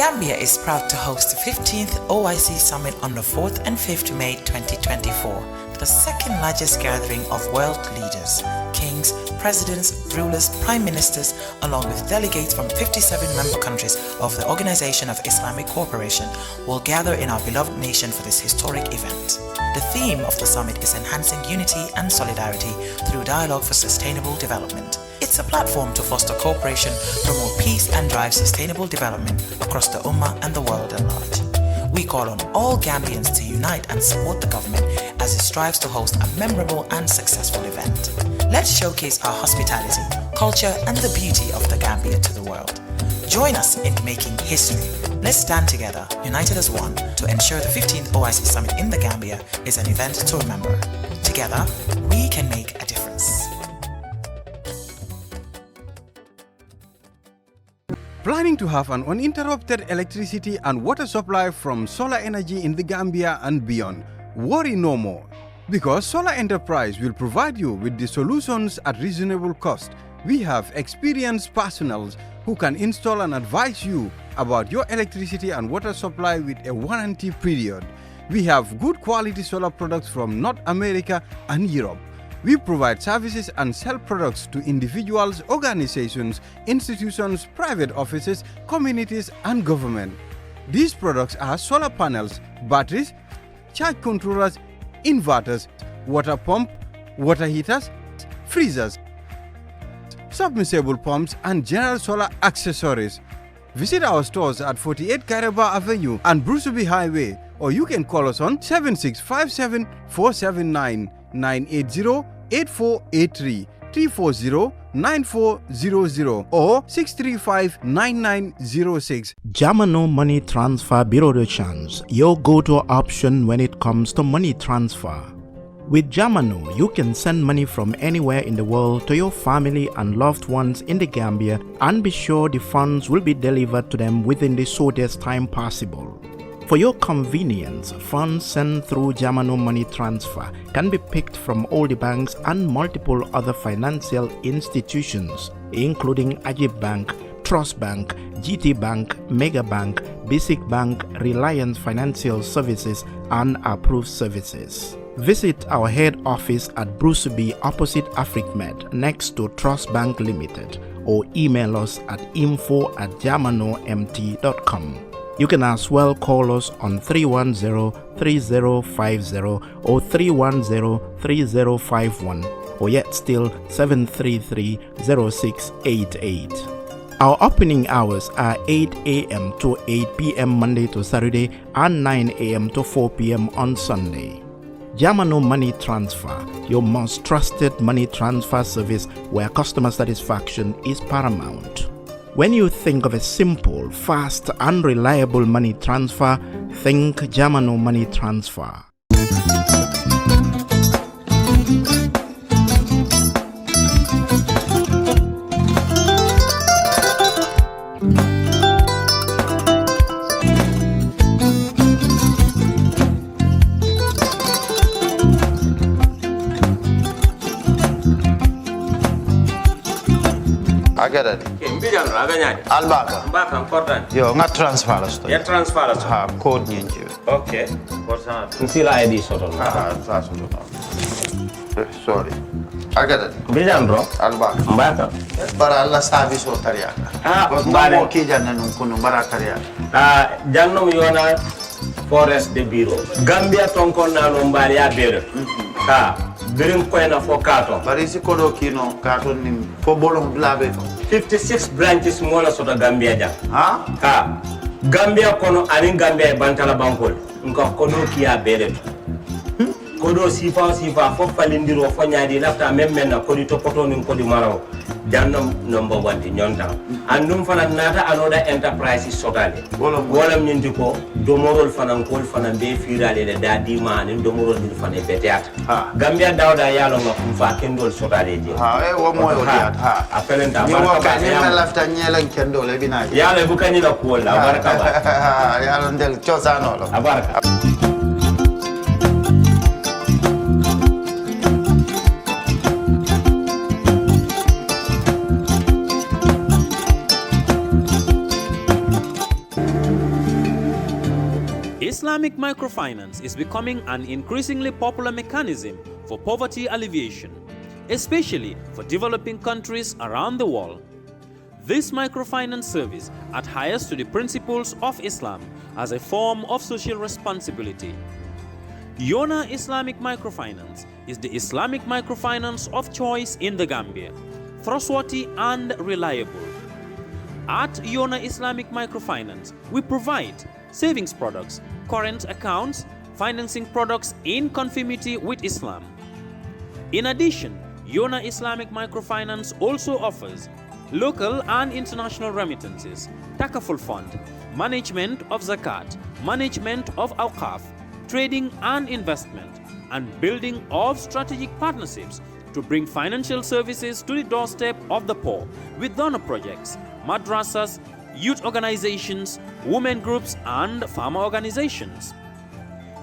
Gambia is proud to host the 15th OIC Summit on the 4th and 5th May 2024, the second largest gathering of world leaders, kings, presidents, rulers, prime ministers, along with delegates from 57 member countries of the Organization of Islamic Cooperation will gather in our beloved nation for this historic event. The theme of the summit is enhancing unity and solidarity through dialogue for sustainable development. It's a platform to foster cooperation, promote peace and drive sustainable development across the Ummah and the world at large. We call on all Gambians to unite and support the government as it strives to host a memorable and successful event. Let's showcase our hospitality, culture and the beauty of the Gambia to the world. Join us in making history. Let's stand together, united as one, to ensure the 15th OIC Summit in the Gambia is an event to remember. Together, we can make a difference. Planning to have an uninterrupted electricity and water supply from solar energy in the Gambia and beyond? Worry no more, because Solar Enterprise will provide you with the solutions at reasonable cost. We have experienced personnel who can install and advise you about your electricity and water supply with a warranty period. We have good quality solar products from North America and Europe. We provide services and sell products to individuals, organizations, institutions, private offices, communities, and government. These products are solar panels, batteries, charge controllers, inverters, water pump, water heaters, freezers, submersible pumps, and general solar accessories. Visit our stores at 48 Kairaba Avenue and Brusubi Highway, or you can call us on 7657 479 980-8483, 340-9400 or 635-9906. Jamano Money Transfer Bureau de Change, your go-to option when it comes to money transfer. With Jamano, you can send money from anywhere in the world to your family and loved ones in the Gambia and be sure the funds will be delivered to them within the shortest time possible. For your convenience, funds sent through Jamano Money Transfer can be picked from all the banks and multiple other financial institutions, including Ajib Bank, Trust Bank, GT Bank, Mega Bank, Basic Bank, Reliance Financial Services, and Approved Services. Visit our head office at Brusubi opposite AfricMed next to Trust Bank Limited, or email us at info@jamanomt.com. You can as well call us on 310-3050 or 310-3051 or yet still 733-0688. Our opening hours are 8 a.m. to 8 p.m. Monday to Saturday and 9 a.m. to 4 p.m. on Sunday. Jamano Money Transfer, your most trusted money transfer service where customer satisfaction is paramount. When you think of a simple, fast, and reliable money transfer, think Jamano Money Transfer. Agada. Mbijan raganya. Albaka. Mbaka important. Yo, nga transfer la sto. Ya transfer la sto. Ha, code nyinji. Okay. Korsan. Nsila ID soto. Ha, sa soto. Sorry. Agada. Mbijan bro. Albaka. Mbaka. Bara alla service o tariya. Ha, mbare mo ki janna nun kunu bara tariya. Jannom yona forest de bureau. Gambia tonkon na no mbari ya bere. Ha. Birim koyna fo kato. Bari si kodo kino kato ni fo bolong blabe to. 56 branches mola soto Gambia jang. Ha? Ha. Gambia kono anin Gambia bantala bankol. Nko kodo kiya bere. Kodo sifa fo falindiro fo nyaadi lafta memmen na kodi to poto nin kodi maraw. Jannam number 1 di nyonta. Andum fana nata anoda enterprise sotale. Wolam nyindi ko domorol fana kol fana be firale le dadi ma ni domorol ni fana beteat. Gambia dawda yalo ma fa kendol sotale je. Ha e wo moyo diat ha. Apelenta ni wo ka ni lafta nyelen kendol e bina. Yalo bu kanyi la ko la baraka ba. Yalo ndel chosano lo. Abaraka. Islamic microfinance is becoming an increasingly popular mechanism for poverty alleviation, especially for developing countries around the world. This microfinance service adheres to the principles of Islam as a form of social responsibility. Yona Islamic Microfinance is the Islamic microfinance of choice in the Gambia, trustworthy and reliable. At Yona Islamic Microfinance, we provide savings products, current accounts, financing products in conformity with Islam. In addition, Yona Islamic Microfinance also offers local and international remittances, takaful fund, management of zakat, management of awqaf, trading and investment, and building of strategic partnerships to bring financial services to the doorstep of the poor with donor projects, madrasas, youth organizations, women groups, and farmer organizations.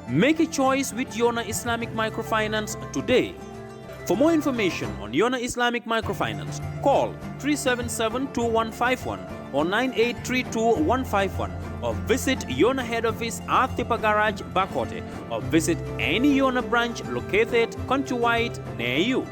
Make a choice with Yona Islamic Microfinance today. For more information on Yona Islamic Microfinance, call 377-2151 or 9832-151 or visit Yona head office at Tipa Garage, Bakote, or visit any Yona branch located countrywide near you.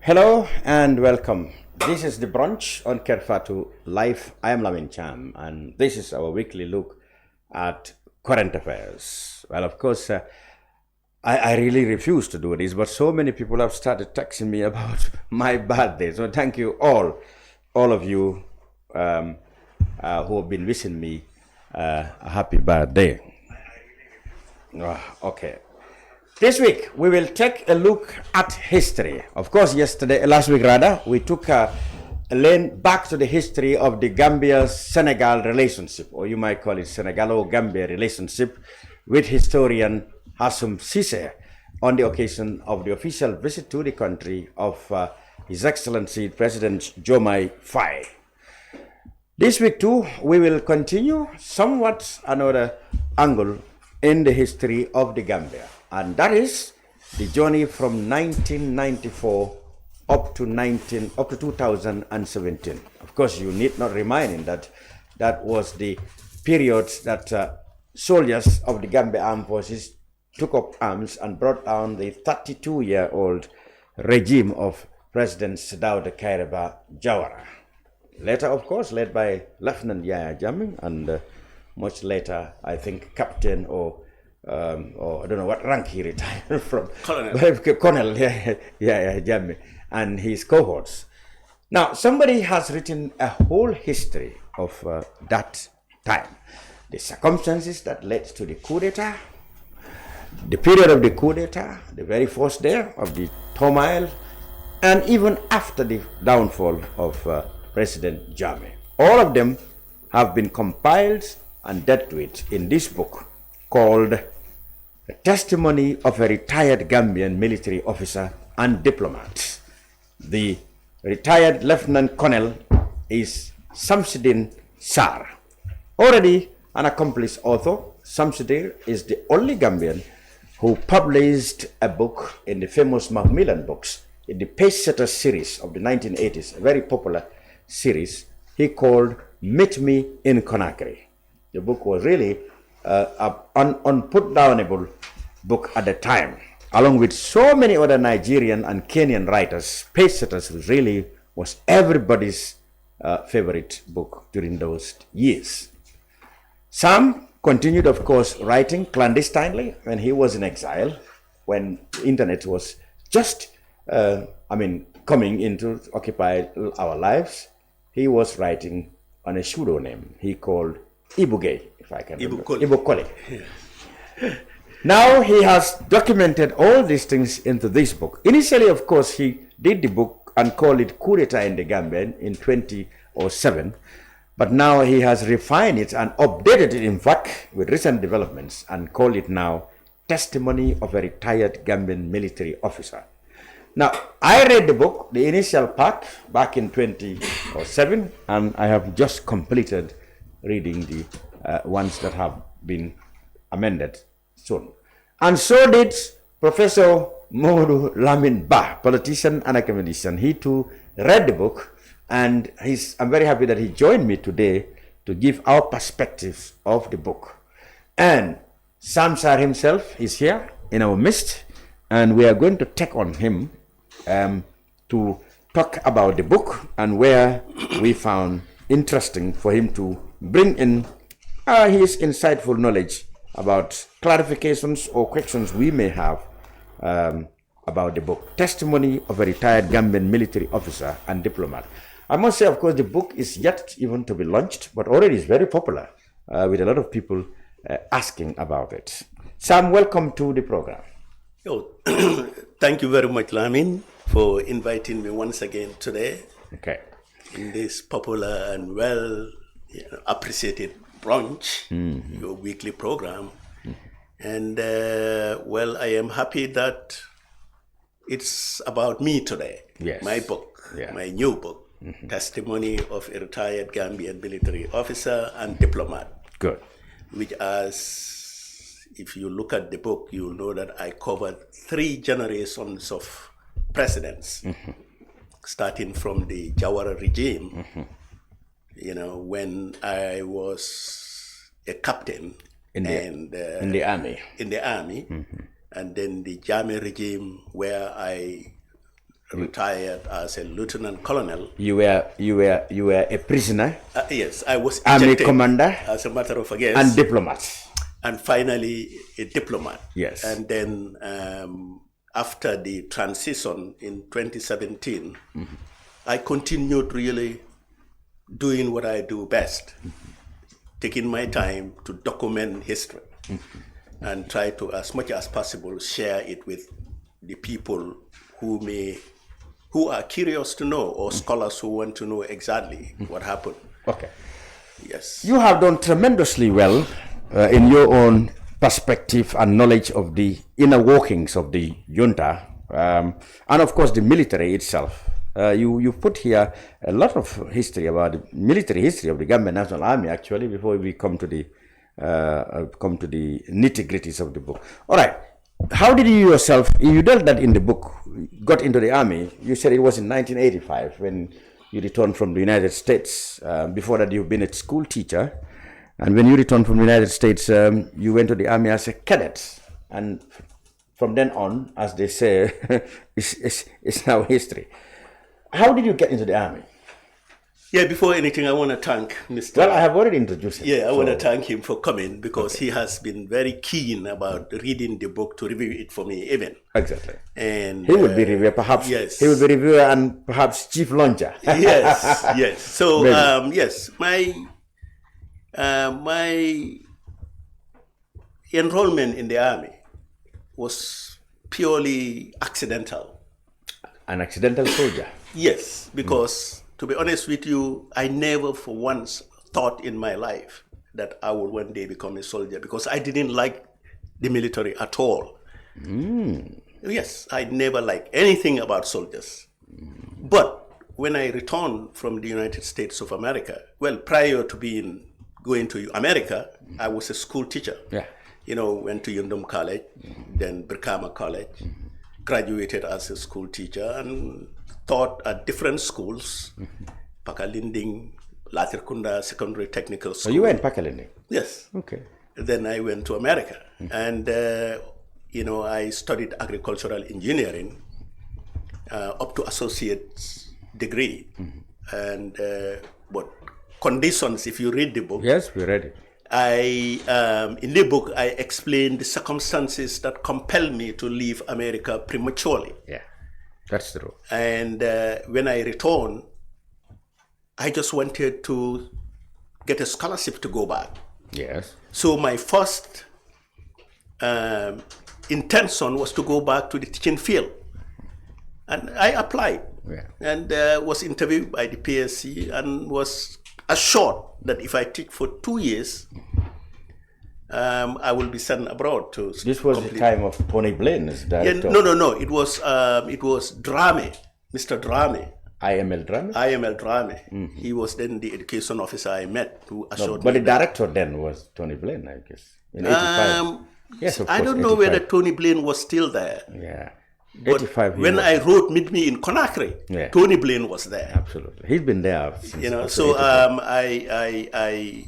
Hello and welcome. This is the Brunch on Kerfatu Live. I am Lamin Cham, and this is our weekly look at current affairs. Well, of course, I really refuse to do this, but so many people have started texting me about my birthday. So thank you all of you who have been wishing me a happy birthday. Okay. This week, we will take a look at history. Of course, last week, we took a lane back to the history of the Gambia-Senegal relationship, or you might call it Senegalo-Gambia relationship, with historian Hassum Cissé on the occasion of the official visit to the country of His Excellency President Diomaye Faye. This week, too, we will continue somewhat another angle in the history of the Gambia. And that is the journey from 1994 up to 2017. Of course, you need not remind that that was the period that soldiers of the Gambia Armed Forces took up arms and brought down the 32-year-old regime of President Dawda Kairaba Jawara. Later, of course, led by Lieutenant Yahya Jammeh, and much later, I think, Captain or I don't know what rank he retired from. Colonel Jammeh and his cohorts. Now, somebody has written a whole history of that time. The circumstances that led to the coup d'etat, the period of the coup d'etat, the very first day of the turmoil, and even after the downfall of President Jammeh. All of them have been compiled and dealt with in this book called The Testimony of a Retired Gambian Military Officer and Diplomat. The retired Lieutenant Colonel is Samsudeen Sarr. Already an accomplished author, Samsudeen is the only Gambian who published a book in the famous Macmillan books, in the Pacesetter series of the 1980s, a very popular series he called Meet Me in Conakry. The book was really an unput-downable book at the time, along with so many other Nigerian and Kenyan writers. Pacesetters really was everybody's favorite book during those years. Sam continued, of course, writing clandestinely when he was in exile, when the internet was just, coming into occupy our lives. He was writing on a pseudonym he called Ibuge, if I can remember. Ibukole. Yeah. Now he has documented all these things into this book. Initially, of course, he did the book and called it Coup d'etat in the Gambia in 07. But now he has refined it and updated it, in fact, with recent developments, and called it now Testimony of a Retired Gambian Military Officer. Now, I read the book, the initial part, back in 2007, and I have just completed reading the ones that have been amended soon. And so did Professor Momodou Lamin Bah, politician and academician. He too read the book, and I'm very happy that he joined me today to give our perspectives of the book. And Sam Sarr himself is here in our midst, and we are going to take on him to talk about the book and where we found interesting for him to bring in his insightful knowledge about clarifications or questions we may have about the book, Testimony of a Retired Gambian Military Officer and Diplomat. I must say, of course, the book is yet even to be launched, but already is very popular with a lot of people asking about it. Sam, welcome to the program. Thank you very much, Lamin, for inviting me once again today. Okay. In this popular and well appreciated Brunch, your weekly program. And well, I am happy that it's about me today. Yes. My book, my new book, Testimony of a Retired Gambian Military Officer and Diplomat. Good. Which, as if you look at the book, you'll know that I covered 3 generations of presidents, starting from the Jawara regime, when I was a captain in the army. And then the Jammeh regime, where I retired as a lieutenant colonel. You were a prisoner. Yes, I was army commander, as a matter of fact, yes, and diplomat. And finally, a diplomat. Yes. And then after the transition in 2017, I continued really doing what I do best, taking my time to document history and try to, as much as possible, share it with the people who are curious to know, or scholars who want to know exactly what happened. Okay. Yes. You have done tremendously well in your own perspective and knowledge of the inner workings of the junta, and of course the military itself. You put here a lot of history about the military history of the Gambian National Army, actually, before we come to the nitty-gritties of the book. All right. How did you yourself, you dealt that in the book, got into the army? You said it was in 1985 when you returned from the United States. Before that, you've been a school teacher. And when you returned from the United States, you went to the army as a cadet. And from then on, as they say, it's now history. How did you get into the army? Yeah, before anything, I want to thank Mr. Well, I have already introduced him. Yeah, I want to thank him for coming, because he has been very keen about reading the book to review it for me, even. Exactly. And he would be reviewer, perhaps. Yes. He would be reviewer and perhaps chief launcher. Yes, yes. So, yes, my enrollment in the army was purely accidental. An accidental soldier? Yes, because to be honest with you, I never for once thought in my life that I would one day become a soldier, because I didn't like the military at all. Yes, I never liked anything about soldiers. But when I returned from the United States of America, well, prior to going to America, I was a school teacher. Yeah. Went to Yundum College, then Brikama College, graduated as a school teacher, and taught at different schools, Pakalinding, Latirkunda Secondary Technical School. So you were in Pakalinding? Yes. Okay. Then I went to America, and I studied agricultural engineering up to associate's degree. And but conditions, if you read the book. Yes, we read it. In the book, I explained the circumstances that compelled me to leave America prematurely. Yeah, that's true. And when I returned, I just wanted to get a scholarship to go back. Yes. So my first intention was to go back to the teaching field. And I applied and was interviewed by the PSC and was assured that if I teach for 2 years, I will be sent abroad to. This was the time of Tony Blaine as director. Yeah, no. It was Drame, Mr. Drame. IML Drame? IML Drame. He was then the education officer I met who assured me. But the director then was Tony Blaine, I guess. In 85. Yes, of course. I don't know 85. whether Tony Blaine was still there. Yeah. But 85. when I wrote Meet Me in Conakry, Tony Blaine was there. Absolutely. He's been there since. You know, so 85.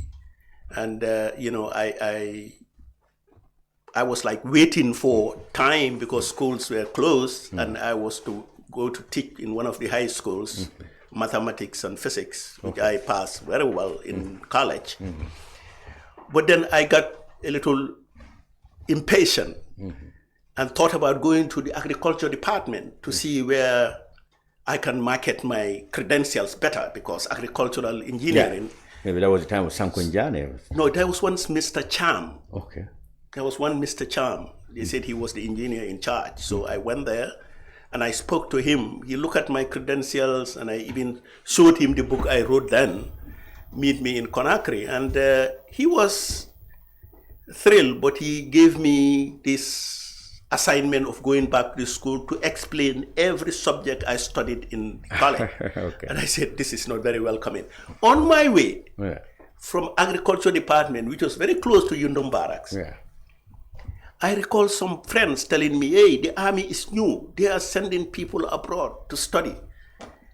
I was like waiting for time because schools were closed and I was to go to teach in one of the high schools, mathematics and physics, which I passed very well in college. But then I got a little impatient and thought about going to the agriculture department to see where I can market my credentials better, because agricultural engineering. Maybe that was the time of Sankunjane. No, there was once Mr. Cham. Okay. There was one Mr. Cham. They said he was the engineer in charge. So I went there and I spoke to him. He looked at my credentials and I even showed him the book I wrote then, Meet Me in Conakry. And he was thrilled, but he gave me this assignment of going back to school to explain every subject I studied in college. Okay. And I said, this is not very welcoming. On my way from agriculture department, which was very close to Yundum Barracks, I recall some friends telling me, hey, the army is new. They are sending people abroad to study.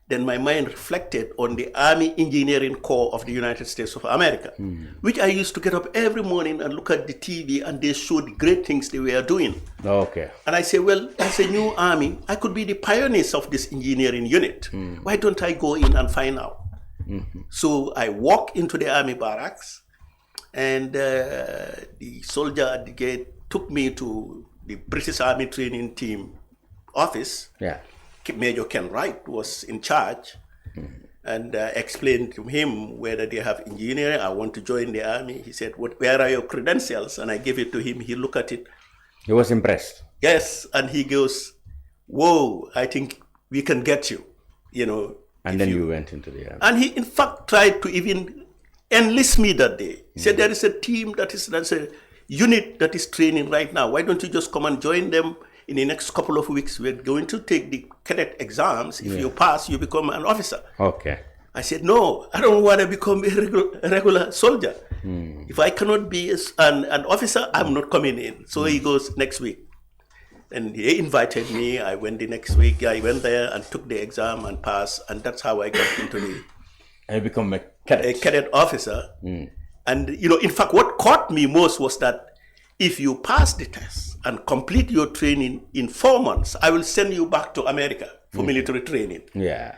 Then my mind reflected on the Army Engineering Corps of the United States of America, which I used to get up every morning and look at the TV, and they showed the great things they were doing. Okay. And I say, well, as a new army, I could be the pioneers of this engineering unit. Why don't I go in and find out? So I walked into the army barracks, and the soldier at the gate took me to the British Army Training Team office. Major Ken Wright was in charge, and explained to him whether they have engineering. I want to join the army. He said, where are your credentials? And I gave it to him. He looked at it. He was impressed. Yes, and he goes, whoa, I think we can get you, you know. And then you went into the army. And he, in fact, tried to even enlist me that day. He said, there is a team that's a unit that is training right now. Why don't you just come and join them? In the next couple of weeks, we're going to take the cadet exams. If you pass, you become an officer. Okay. I said, no, I don't want to become a regular soldier. If I cannot be an officer, I'm not coming in. So he goes, next week. And he invited me. I went the next week. I went there and took the exam and passed. And that's how I got into the... And you become a cadet officer. And, you know, in fact, what caught me most was that if you pass the test and complete your training in 4 months, I will send you back to America for military training. Yeah.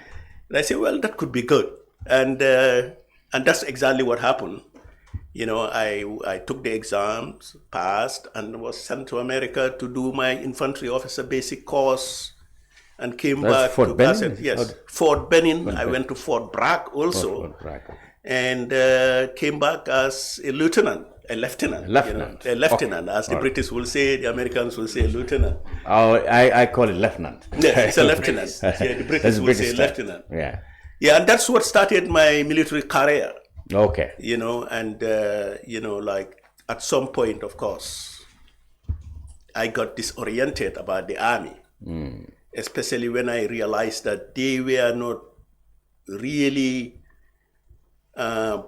And I said, well, that could be good. And that's exactly what happened. You know, I took the exams, passed, and was sent to America to do my infantry officer basic course, and came back Fort to Benning? Fort Benning. I went to Fort Bragg also. Fort Bragg. And came back as a lieutenant. A lieutenant. A lieutenant, as the British will say, the Americans will say lieutenant. Oh, I call it lieutenant. Yes, it's a lieutenant. The British will say lieutenant. Yeah, and that's what started my military career. Okay. You know, and, like at some point, of course, I got disoriented about the army, especially when I realized that they were not really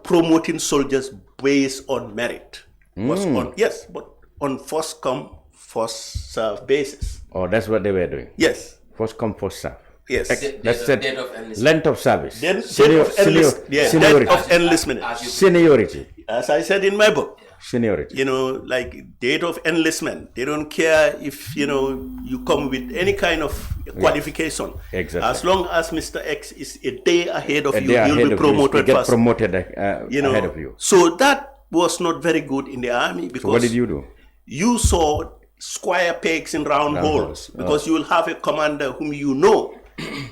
promoting soldiers based on merit. But on first come, first serve basis. Oh, that's what they were doing? Yes. First come, first serve. Yes. That's the length of service. Date of enlistment. Seniority. As I said in my book. Seniority. You know, like date of enlistment. They don't care if, you know, you come with any kind of qualification. Exactly. As long as Mr. X is a day ahead of you, you'll be promoted first. Get promoted ahead of you. So that was not very good in the army, because... So what did you do? You saw square pegs in round holes, because you will have a commander whom you know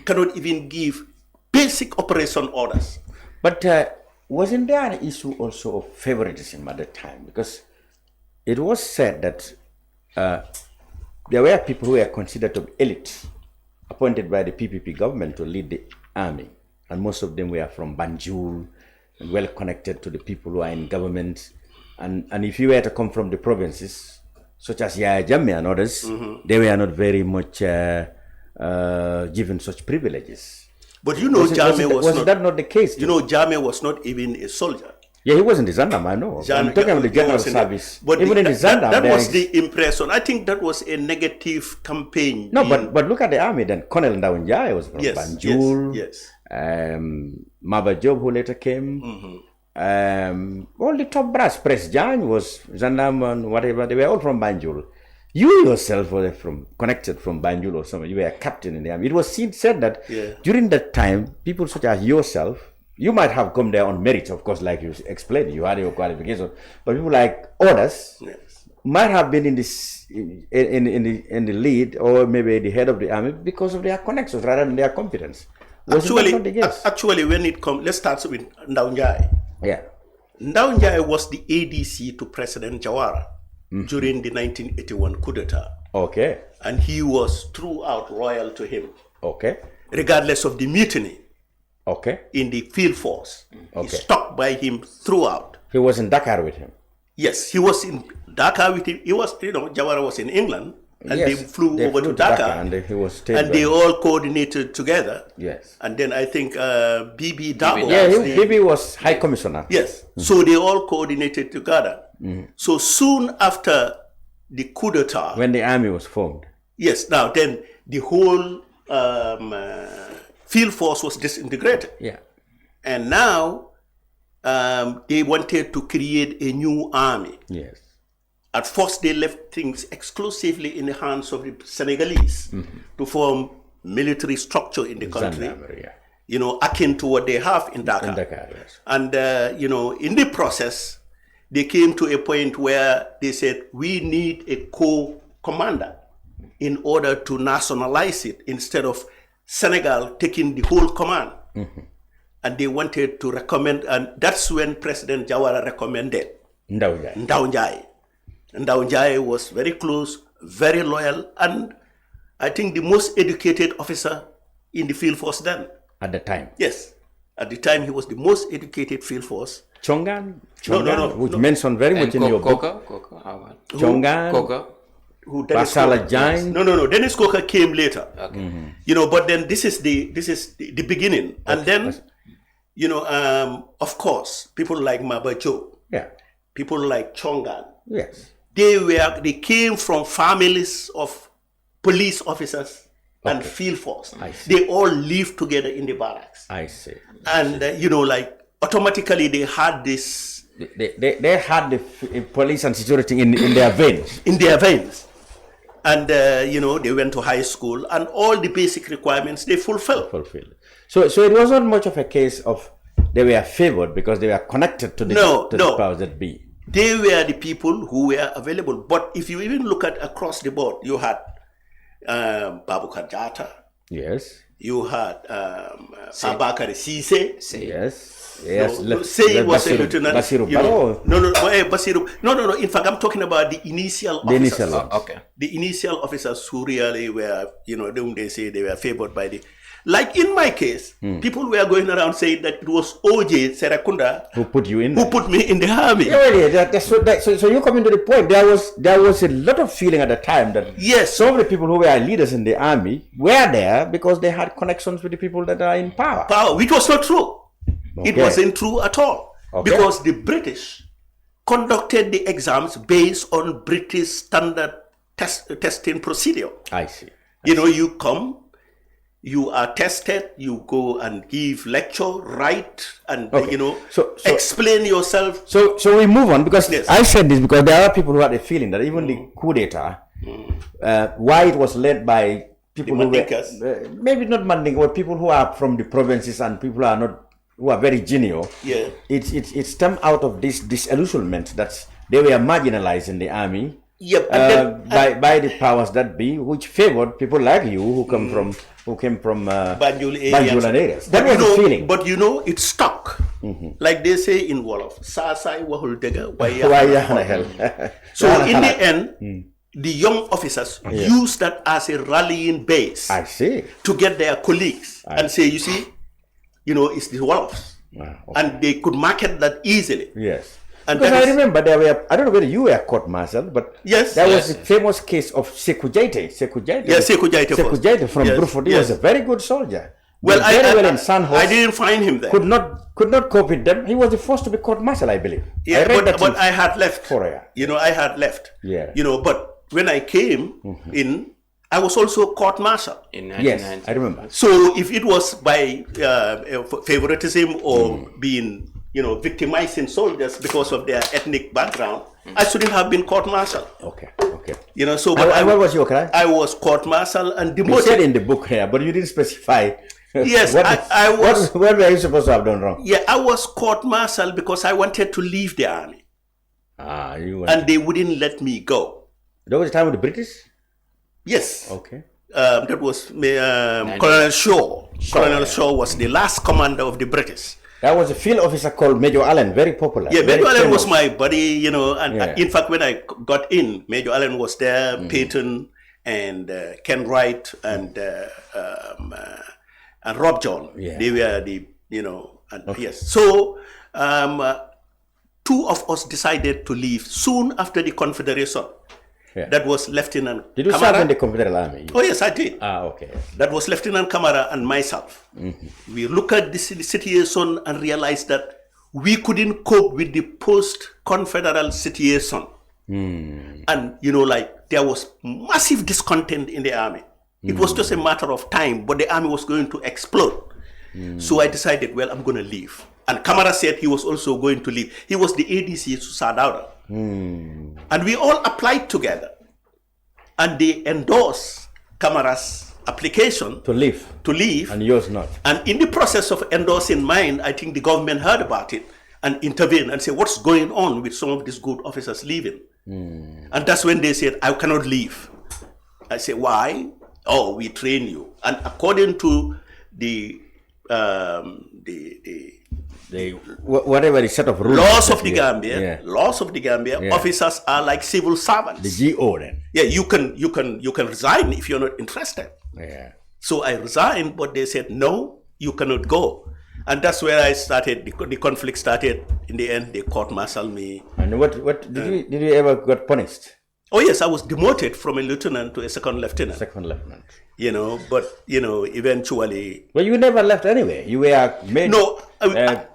cannot even give basic operation orders. But wasn't there an issue also of favoritism at the time? Because it was said that there were people who were considered to be elite appointed by the PPP government to lead the army. And most of them were from Banjul, and well connected to the people who are in government. And if you were to come from the provinces, such as Yaya Jammeh and others, they were not very much given such privileges. But you know, Jammeh was that not the case? You know, Jammeh was not even a soldier. Yeah, he wasn't the Zandam, I know. I'm talking about the general service. But even in the Zandam, that was the impression. I think that was a negative campaign. No, but look at the army then. Colonel Ndaunjai was from Banjul. Yes. Maba Job, who later came. All the top brass, Press Jan was Zandam and whatever. They were all from Banjul. You yourself were connected from Banjul or somewhere. You were a captain in the army. It was said that during that time, people such as yourself, you might have come there on merit, of course, like you explained, you had your qualifications. But people like others might have been in the lead or maybe the head of the army because of their connections rather than their competence. Actually, when it comes, let's start with Ndaunjai. Yeah. Ndaunjai was the ADC to President Jawara during the 1981 coup d'etat. Okay. And he was throughout loyal to him. Okay. Regardless of the mutiny. Okay. In the field force. Okay. He stuck by him throughout. He was in Dakar with him. Yes, he was in Dakar with him. He was, Jawara was in England. And they flew over to Dakar. And he was they all coordinated together. Yes. And then I think Bibi Dabo. Yeah, Bibi was High Commissioner. Yes. So they all coordinated together. So soon after the coup d'etat. When the army was formed. Yes. Now then the whole field force was disintegrated. Yeah. And now they wanted to create a new army. Yes. At first, they left things exclusively in the hands of the Senegalese to form military structure in the country, akin to what they have in Dakar. Yes. And, in the process, they came to a point where they said, we need a co-commander in order to nationalize it instead of Senegal taking the whole command. And they wanted to recommend, and that's when President Jawara recommended Ndaunjai. Ndaunjai was very close, very loyal, and I think the most educated officer in the field force then. At the time? Yes. At the time, he was the most educated field force. Chongan? Which mentioned very much in your book. Chongan? Basala Jain? No. Dennis Coker came later. Okay. But then this is the beginning. Okay. And then, of course, people like Mabajo. Yeah. People like Chongan. Yes. They came from families of police officers and field force. They all lived together in the barracks. I see. And automatically they had this. They had the police and security in their veins. In their veins. And they went to high school and all the basic requirements they fulfilled. So it wasn't much of a case of they were favored because they were connected to the powers that be. They were the people who were available. But if you even look at across the board, you had Babukar Jatta. Yes. You had Abakari Sise. Yes. Say was a lieutenant. Basiru Basiru. No. In fact, I'm talking about the initial officers. Okay. The initial officers who really were, they say they were favored by the. Like in my case, people were going around saying that it was OJ Serakunda who put you in, who put me in the army. So you come into the point. There was a lot of feeling at the time that some of the people who were leaders in the army were there because they had connections with the people that are in power. Which was not true. Okay. It wasn't true at all because the British conducted the exams based on British standard testing procedure. I see. You come. You are tested, you go and give lecture, write, and, explain yourself. So we move on because I said this because there are people who had a feeling that even the coup d'etat, why it was led by people who were, maybe not Mandinka, but people who are from the provinces and people who are very genial. Yeah. It stemmed out of this disillusionment that they were marginalized in the army. Yep. By the powers that be, which favored people like you who came from Banjul areas. That was the feeling. But it stuck. Like they say in Wolof, Sarr wahul dega. So in the end, the young officers use that as a rallying base. I see. To get their colleagues and say, you see, it's the Wolves. Okay. And they could market that easily. Yes. And because I remember there were, I don't know whether you were court-martialed, but there was a famous case of Sekou Jaite. Yes, Sekou Jaite from Bruford. He was a very good soldier. Well, I didn't find him there. Could not cope with them. He was the first to be court-martialed, I believe. Yeah, but I had left. I had left. Yeah. But when I came in, I was also court-martial. In 1990. Yes, I remember. So if it was by favoritism or being, victimizing soldiers because of their ethnic background, I shouldn't have been court-martial. Okay. So what was your crime? I was court-martial and demoted. You said in the book here, but you didn't specify. Yes, I was. What were you supposed to have done wrong? Yeah, I was court-martial because I wanted to leave the army. And they wouldn't let me go. That was the time with the British? Yes. Okay. That was Colonel Shaw. Colonel Shaw was the last commander of the British. That was a field officer called Major Allen, very popular. Yeah, Major Allen was my buddy, and in fact, when I got in, Major Allen was there, Peyton and Ken Wright and Rob John. Yeah. They were yes. So, two of us decided to leave soon after the Confederation. Yeah. That was Lieutenant Did you Kamara. serve in the Confederate Army? Oh, yes, I did. Okay. That was Lieutenant Kamara and myself. We looked at the situation and realized that we couldn't cope with the post-Confederal situation. And, there was massive discontent in the army. It was just a matter of time, but the army was going to explode. So I decided, well, I'm going to leave. And Kamara said he was also going to leave. He was the ADC to Sarr. And we all applied together. And they endorsed Kamara's application to leave. And yours not. And in the process of endorsing mine, I think the government heard about it and intervened and said, what's going on with some of these good officers leaving? And that's when they said, I cannot leave. I said, why? Oh, we train you. And according to whatever the set of rules, laws of the Gambia, officers are like civil servants. The GO then. Yeah, you can resign if you're not interested. Yeah. So I resigned, but they said no, you cannot go, and that's where I started. The conflict started. In the end, they court-martialed me. And what did you ever got punished? Oh yes, I was demoted from a lieutenant to a second lieutenant. But eventually. Well, you never left anyway. You were made. No,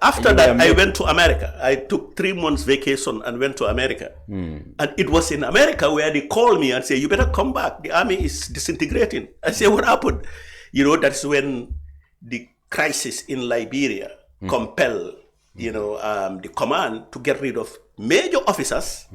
after that, I went to America. I took 3 months vacation and went to America. And it was in America where they called me and say, "You better come back. The army is disintegrating." I say, "What happened?" That's when the crisis in Liberia compelled, the command to get rid of major officers,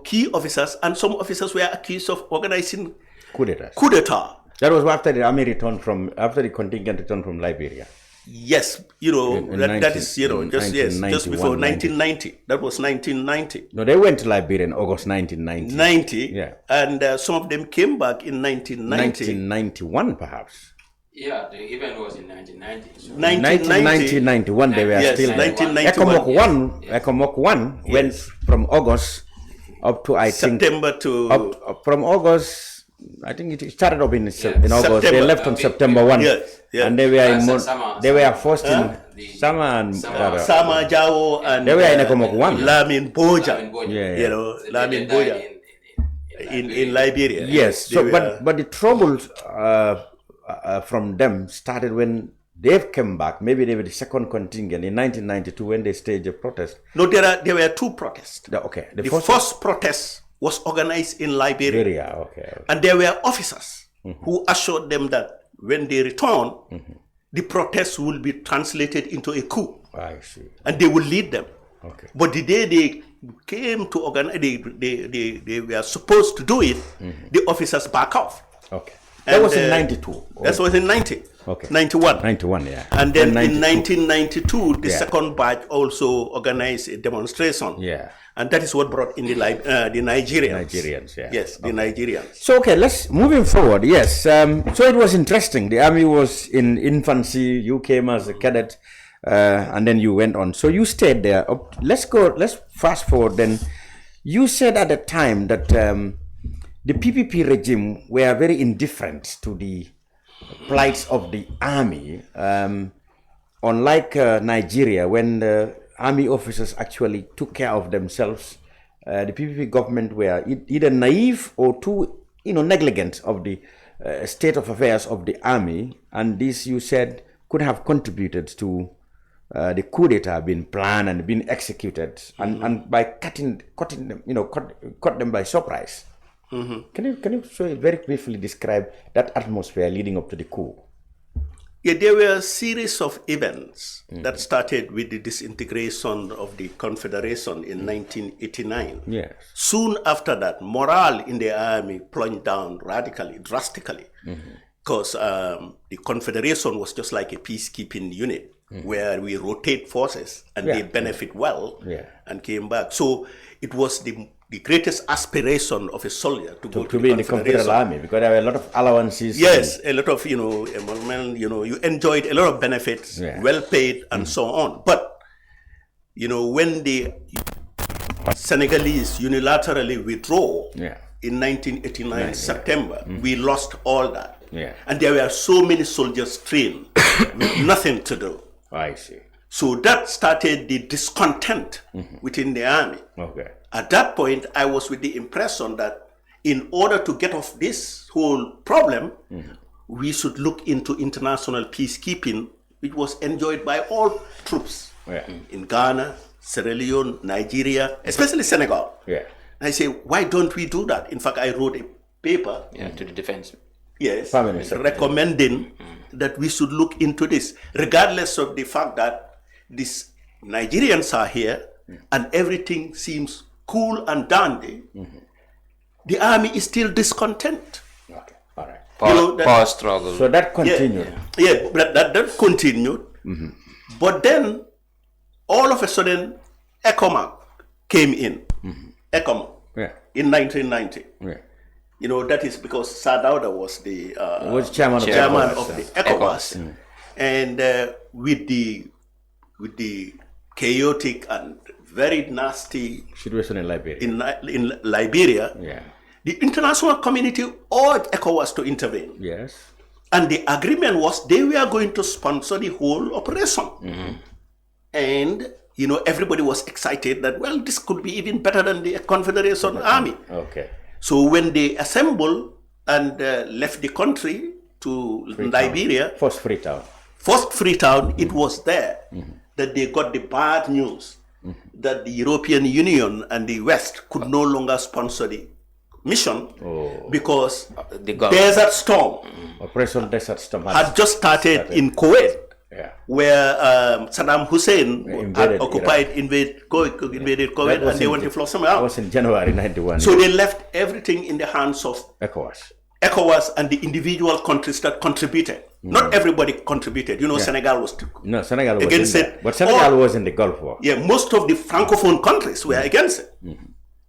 key officers, and some officers were accused of organizing coup d'etat. That was after the army returned after the contingent returned from Liberia. Yes, that is just before 1990. That was 1990. No, they went to Liberia in August 1990. Yeah, and some of them came back in 1990. 1991, perhaps. Yeah, the event was in 1990. So 1991, they were still. 1991. ECOMOC 1 went from August up to September to from August. I think it started up in August. September. They left on September 1. Yes. And they were forced in Sama Jawo, and they were in ECOMOC 1. Lamin Boja. Lamin Boja in Liberia. Yes. So, but the troubles from them started when they came back. Maybe they were the second contingent in 1992 when they staged a protest. No, there were 2 protests. Okay. The first protest was organized in Liberia. Okay. And there were officers who assured them that when they return, the protest will be translated into a coup. I see. And they will lead them. Okay. But the day they came to organize, they were supposed to do it, the officers back off. Okay. That was in 92. That was in 90. Okay. 91. 91, yeah. And then in 1992, the second batch also organized a demonstration. Yeah. And that is what brought in the Nigerians. Nigerians, yeah. Yes, the Nigerians. So, okay, moving forward, yes. So it was interesting. The army was in infancy. You came as a cadet, and then you went on. So you stayed there. Let's fast forward then. You said at the time that the PPP regime were very indifferent to the plights of the army. Unlike Nigeria, when the army officers actually took care of themselves, the PPP government were either naive or too negligent of the state of affairs of the army, and this, you said, could have contributed to the coup d'etat being planned and being executed, and by cutting them, cut them by surprise. Can you very briefly describe that atmosphere leading up to the coup? Yeah, there were a series of events that started with the disintegration of the Confederation in 1989. Yes. Soon after that, morale in the army plunged down radically, drastically, because the Confederation was just like a peacekeeping unit where we rotate forces and they benefit well and came back. So it was the greatest aspiration of a soldier to go to be in the Confederate Army, because there were a lot of allowances. Yes, a lot of, you enjoyed a lot of benefits, well paid and so on. But, when the Senegalese unilaterally withdraw in 1989 September, we lost all that. And there were so many soldiers trained with nothing to do. I see. So that started the discontent within the army. Okay. At that point, I was with the impression that in order to get off this whole problem, we should look into international peacekeeping, which was enjoyed by all troops in Ghana, Sierra Leone, Nigeria, especially Senegal. I say, why don't we do that? In fact, I wrote a paper to the defense. Yes, recommending that we should look into this, regardless of the fact that these Nigerians are here and everything seems cool and dandy. The army is still discontent. Okay, all right. Power struggle. So that continued. Yeah, that continued. But then, all of a sudden, ECOMAC came in. ECOMAC in 1990. That is because Sarr was the chairman of the ECOWAS. And with the chaotic and very nasty situation in Liberia. In Liberia, the international community urged ECOWAS to intervene. Yes. And the agreement was they were going to sponsor the whole operation. And, everybody was excited that, well, this could be even better than the Confederation Army. Okay. So when they assembled and left the country to Liberia, First Freetown, it was there that they got the bad news that the European Union and the West could no longer sponsor the mission because the Desert Storm, Operation Desert Storm, had just started in Kuwait, where Saddam Hussein had invaded Kuwait, and they went to flow somewhere else. That was in January 91. So they left everything in the hands of ECOWAS and the individual countries that contributed. Not everybody contributed. Senegal was against it. But Senegal was in the Gulf War. Yeah, most of the Francophone countries were against it.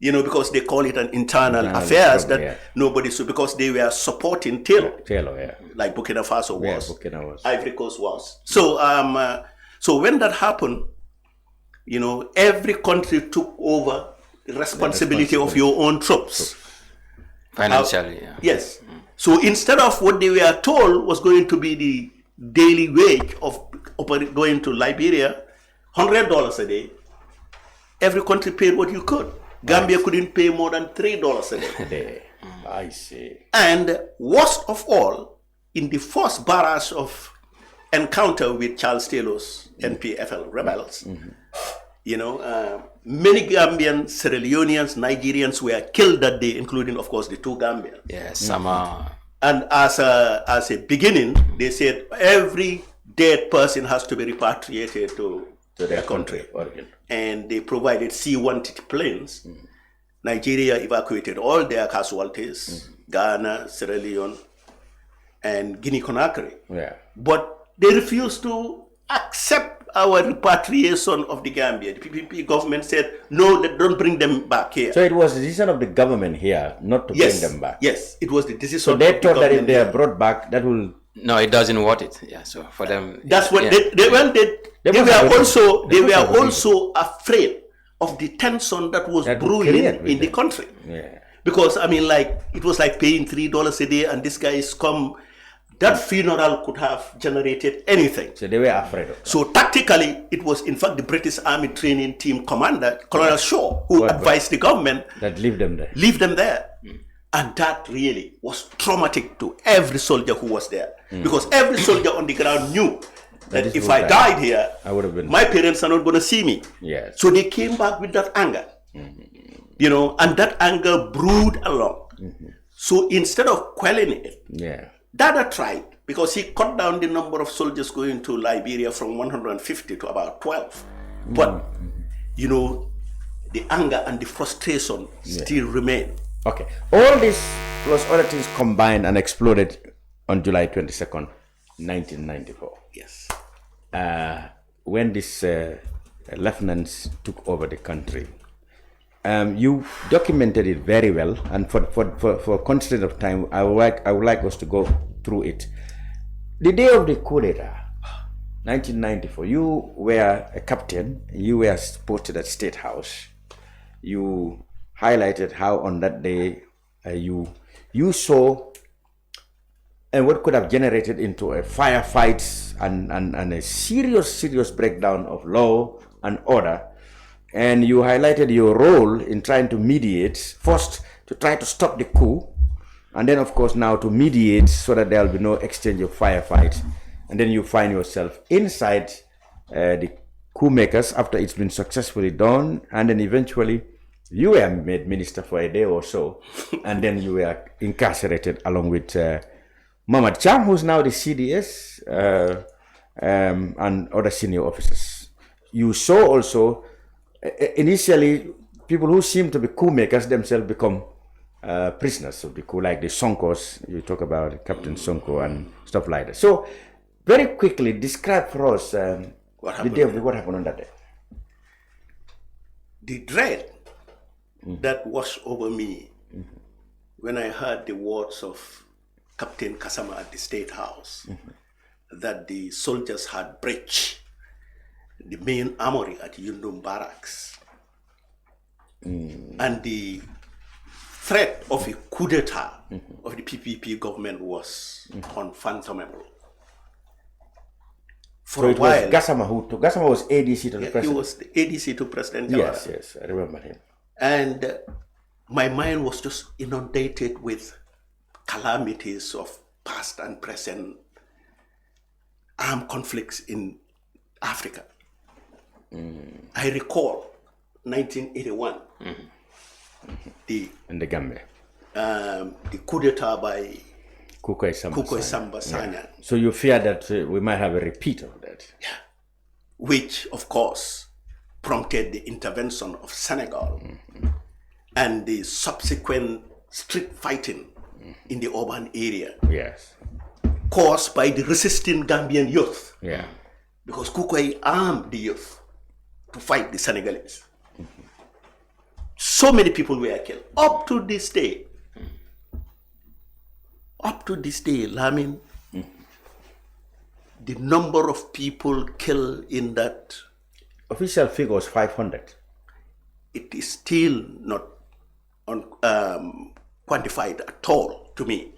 Because they call it an internal affairs that nobody should, because they were supporting Taylor, like Burkina Faso was, Ivory Coast was. So when that happened, every country took over the responsibility of your own troops. Financially, yes. So instead of what they were told was going to be the daily wage of going to Liberia, $100 a day, every country paid what you could. Gambia couldn't pay more than $3 a day. I see. And worst of all, in the first barrage of encounter with Charles Taylor's NPFL rebels, many Gambians, Sierra Leoneans, Nigerians were killed that day, including, of course, the two Gambians. Yes, Sama. And as a beginning, they said every dead person has to be repatriated to their country. And they provided C-130 planes. Nigeria evacuated all their casualties, Ghana, Sierra Leone, and Guinea-Conakry. But they refused to accept our repatriation of the Gambia. The PPP government said, no, don't bring them back here. So it was the decision of the government here not to bring them back. Yes, it was the decision. So they thought that if they are brought back, that will... No, it doesn't worth it. Yeah, so for them... That's what they were also afraid of the tension that was brewing in the country. Because, I mean, like, it was like paying $3 a day, and this guys come. That funeral could have generated anything. So they were afraid of that. So tactically, it was in fact the British Army Training Team Commander, Colonel Shaw, who advised the government that leave them there. Leave them there. And that really was traumatic to every soldier who was there. Because every soldier on the ground knew that if I died here, I would have been. My parents are not going to see me. Yes. So they came back with that anger. You know, and that anger brewed along. So instead of quelling it, Dada tried, because he cut down the number of soldiers going to Liberia from 150 to about 12. But, you know, the anger and the frustration still remain. Okay. All this plus other things combined and exploded on July 22nd, 1994. Yes. When these lieutenants took over the country, you documented it very well, and for constraint of time, I would like us to go through it. The day of the coup d'etat, 1994, you were a captain. You were posted at State House. You highlighted how on that day you saw and what could have generated into a firefight and a serious breakdown of law and order. And you highlighted your role in trying to mediate, first to try to stop the coup, and then of course now to mediate so that there will be no exchange of firefights. And then you find yourself inside the coup makers after it's been successfully done, and then eventually you were made minister for a day or so, and then you were incarcerated along with Momodou Cham, who's now the CDS, and other senior officers. You saw also initially people who seem to be coup makers themselves become prisoners of the coup, like the Sonkos. You talk about Captain Sonko and stuff like that. So very quickly describe for us what happened on that day. The dread that washed over me when I heard the words of Captain Kasama at the State House that the soldiers had breached the main armory at Yundum Barracks, and the threat of a coup d'etat of the PPP government was unfathomable. For a while, Gassama was ADC to the president. He was the ADC to President Jawara. Yes, I remember him. And my mind was just inundated with calamities of past and present armed conflicts in Africa. I recall 1981, in the Gambia, the coup d'etat by Kukoy Samba Sanyang. So you fear that we might have a repeat of that? Yeah. Which, of course, prompted the intervention of Senegal and the subsequent street fighting in the urban area. Yes. Caused by the resisting Gambian youth. Yeah. Because Kukoy armed the youth to fight the Senegalese. So many people were killed. Up to this day, Lamin, the number of people killed in that... Official figure was 500. It is still not quantified at all to me.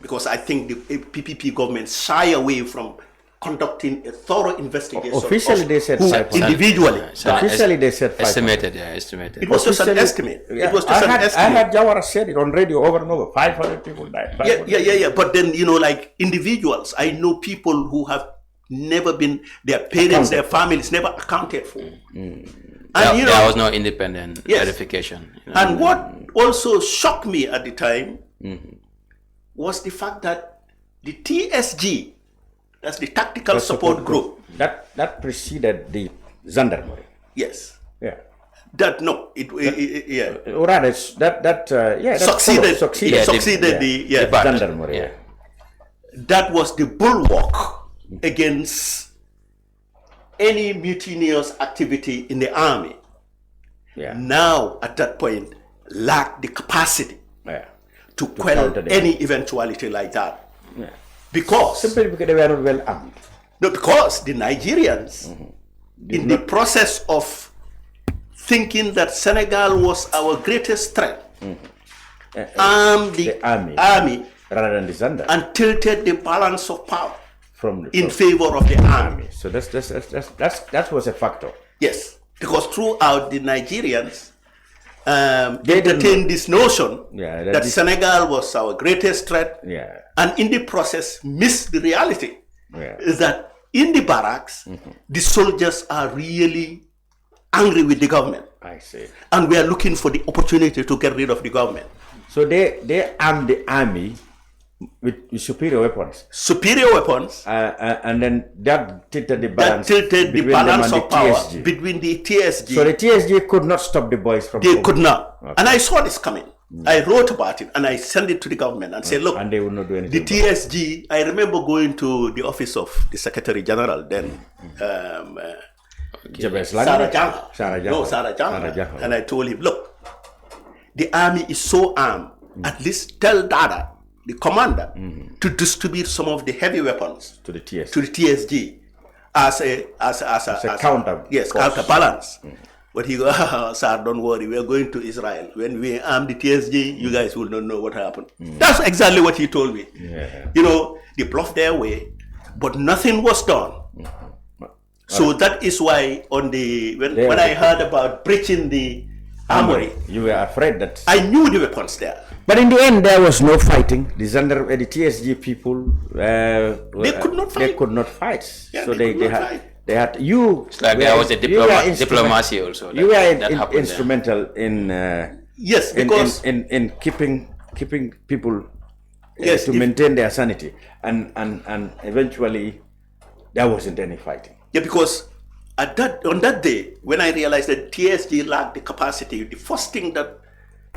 Because I think the PPP government shy away from conducting a thorough investigation. Officially, they said 500. Individually. Officially, they said 500. Estimated. It was just an estimate. Yeah. It was just an estimate. I had Jawara said it on radio over and over. 500 people died. Yeah. But then, like individuals, I know people who have never been, their parents, their families, never accounted for. And there was no independent verification. And what also shocked me at the time was the fact that the TSG, that's the Tactical Support Group. That preceded the Gendarmerie. Yes. Yeah. Or rather, succeeded the Gendarmerie. Yeah. That was the bulwark against any mutinous activity in the army. Yeah. Now, at that point, lacked the capacity to quell any eventuality like that. Yeah. Simply because they were not well armed. No, because the Nigerians, in the process of thinking that Senegal was our greatest threat, armed the army rather than the Zanda, and tilted the balance of power in from favor of the army. So that was a factor. Yes, because throughout the Nigerians entertained this notion that Senegal was our greatest threat, and in the process missed the reality is that in the barracks, the soldiers are really angry with the government. I see. And we are looking for the opportunity to get rid of the government. So they armed the army with superior weapons. Superior weapons. And then that tilted the balance. That tilted the balance of power between the TSG. So the TSG could not stop the boys from. They could not. Okay. And I saw this coming. I wrote about it and I sent it to the government and said, look, and they would not do anything. The TSG, I remember going to the office of the Secretary General then, Sarr. And I told him, look, the army is so armed, at least tell Dada, the commander, to distribute some of the heavy weapons to the TSG as a counterbalance. But he goes, Sarr, don't worry, we are going to Israel. When we arm the TSG, you guys will not know what happened. That's exactly what he told me. You know, they bluffed their way, but nothing was done. So that is why when I heard about breaching the armory, you were afraid that I knew the weapons there. But in the end, there was no fighting. The TSG people, they could not fight. They could not fight. Yeah, so they had you. It's like there was a diplomacy also. You were instrumental in yes, because in keeping people to maintain their sanity, and eventually there wasn't any fighting. Yeah, because on that day when I realized that TSG lacked the capacity, the first thing that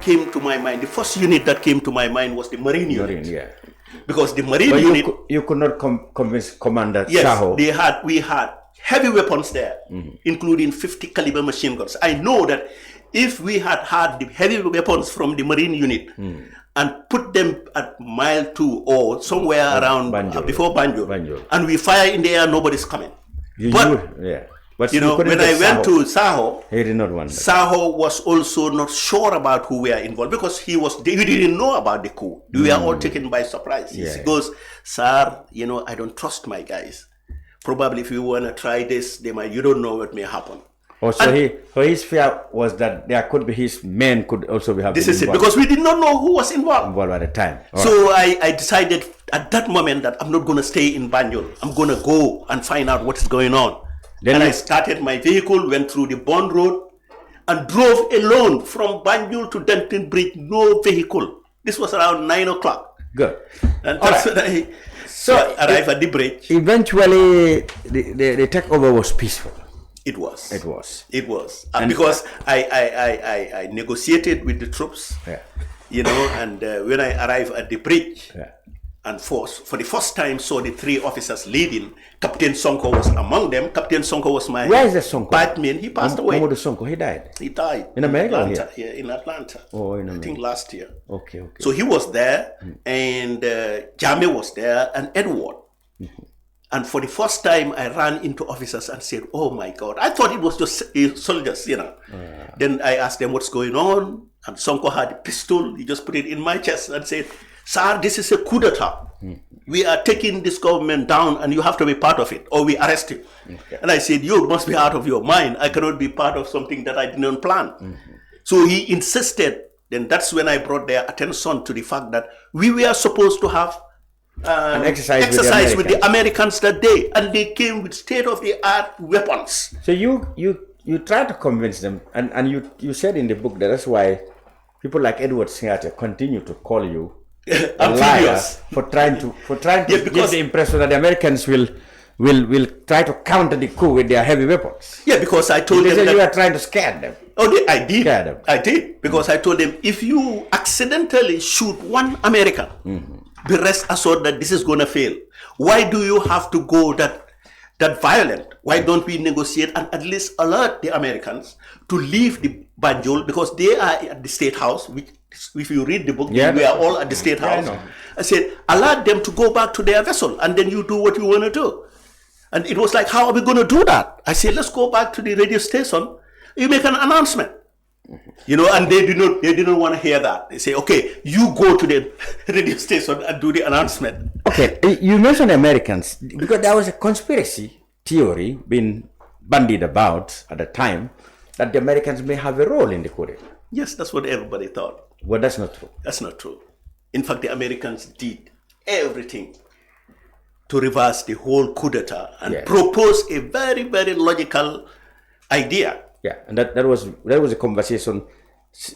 came to my mind, the first unit that came to my mind was the Marine unit. Because the Marine unit, you could not convince Commander yes, Sarr. we had heavy weapons there, including 50 caliber machine guns. I know that if we had the heavy weapons from the Marine unit and put them at mile 2 or somewhere around before Banjul, and we fire in the air, nobody's coming. But you know, when I went to Sarr, he did not want that. Sarr was also not sure about who were involved because he didn't know about the coup. We were all taken by surprise. He goes, Sarr, you know, I don't trust my guys. Probably if you want to try this, you don't know what may happen. So his fear was that there could be his men could also have this been is involved. it, because we did not know who was involved at the time. So I decided at that moment that I'm not going to stay in Banjul. I'm going to go and find out what is going on. Then I started my vehicle, went through the Bond Road, and drove alone from Banjul to Denton Bridge, no vehicle. This was around 9 o'clock. Good. And that's when I arrived at the bridge. Eventually, the takeover was peaceful. It was. And because I negotiated with the troops, you know, and when I arrived at the bridge, and for the first time saw the 3 officers leading. Captain Sonko was among them. Captain Sonko was my Where is the Sonko? batman. He passed away. Momodou Sonko, he died? He died. In America or Atlanta, here? Yeah, in Atlanta. Oh, in America. I think last year. Okay. So he was there, and Jame was there, and Edward. And for the first time, I ran into officers and said, oh my God. I thought it was just soldiers, you know. Then I asked them what's going on. And Sonko had a pistol. He just put it in my chest and said, Sarr, this is a coup d'etat. We are taking this government down and you have to be part of it or we arrest you. And I said, you must be out of your mind. I cannot be part of something that I didn't plan. So he insisted. Then that's when I brought their attention to the fact that we were supposed to have an exercise with the Americans that day. And they came with state-of-the-art weapons. So you tried to convince them. And you said in the book that that's why people like Edward Singate continue to call you a liar for trying to give the impression that the Americans will try to counter the coup with their heavy weapons. Yeah, because I told them that you are trying to scare them. Oh, I did. Scare them. I did, because I told them if you accidentally shoot one American, be rest assured that this is going to fail. Why do you have to go that violent? Why don't we negotiate and at least alert the Americans to leave the Banjul, because they are at the State House, which if you read the book, we are all at the State House. I said, allow them to go back to their vessel and then you do what you want to do. And it was like, how are we going to do that? I said, let's go back to the radio station. You make an announcement. You know, and they didn't want to hear that. They say, okay, you go to the radio station and do the announcement. Okay, you mentioned Americans, because there was a conspiracy theory being bandied about at the time that the Americans may have a role in the coup d'etat. Yes, that's what everybody thought. Well, that's not true. That's not true. In fact, the Americans did everything to reverse the whole coup d'etat and propose a very, very logical idea. Yeah, and that was a conversation.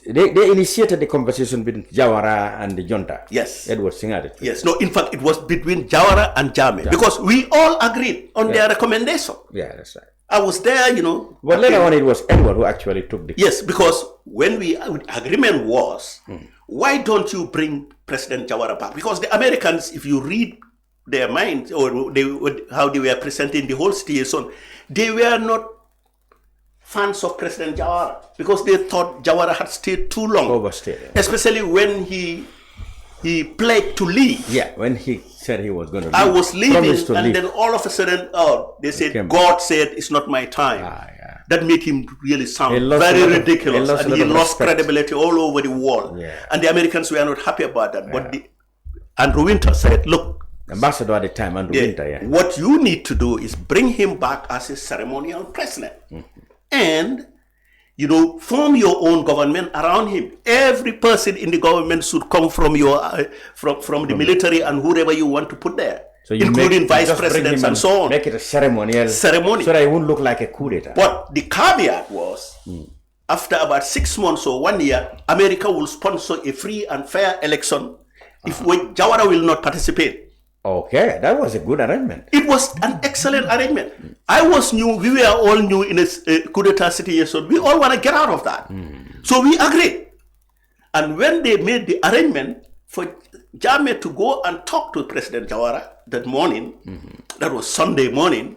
They initiated the conversation between Jawara and the junta. Yes. Edward Singade. Yes. No, in fact, it was between Jawara and Jammeh because we all agreed on their recommendation. Yeah, that's right. I was there, you know. But later on, it was Edward who actually took the... Yes, because when agreement was, why don't you bring President Jawara back? Because the Americans, if you read their minds or how they were presenting the whole situation, they were not fans of President Jawara because they thought Jawara had stayed too long. Overstayed. Yeah. Especially when he pledged to leave. Yeah, when he said he was going to leave. I was leaving and then all of a sudden, they said, God said it's not my time. Yeah. That made him really sound very ridiculous. And he lost credibility all over the world. Yeah. And the Americans were not happy about that. But Andrew Winter said, look, ambassador at the time, Andrew Winter, what you need to do is bring him back as a ceremonial president. And, you know, form your own government around him. Every person in the government should come from your from the military and whoever you want to put there, so including vice presidents and so on. Make it a ceremonial ceremony, so that it won't look like a coup d'etat. But the caveat was, after about 6 months or 1 year, America will sponsor a free and fair election if Jawara will not participate. Okay, that was a good arrangement. It was an excellent arrangement. We were all new in a coup d'etat situation. We all want to get out of that. So we agreed. And when they made the arrangement for Jammeh to go and talk to President Jawara that morning, that was Sunday morning,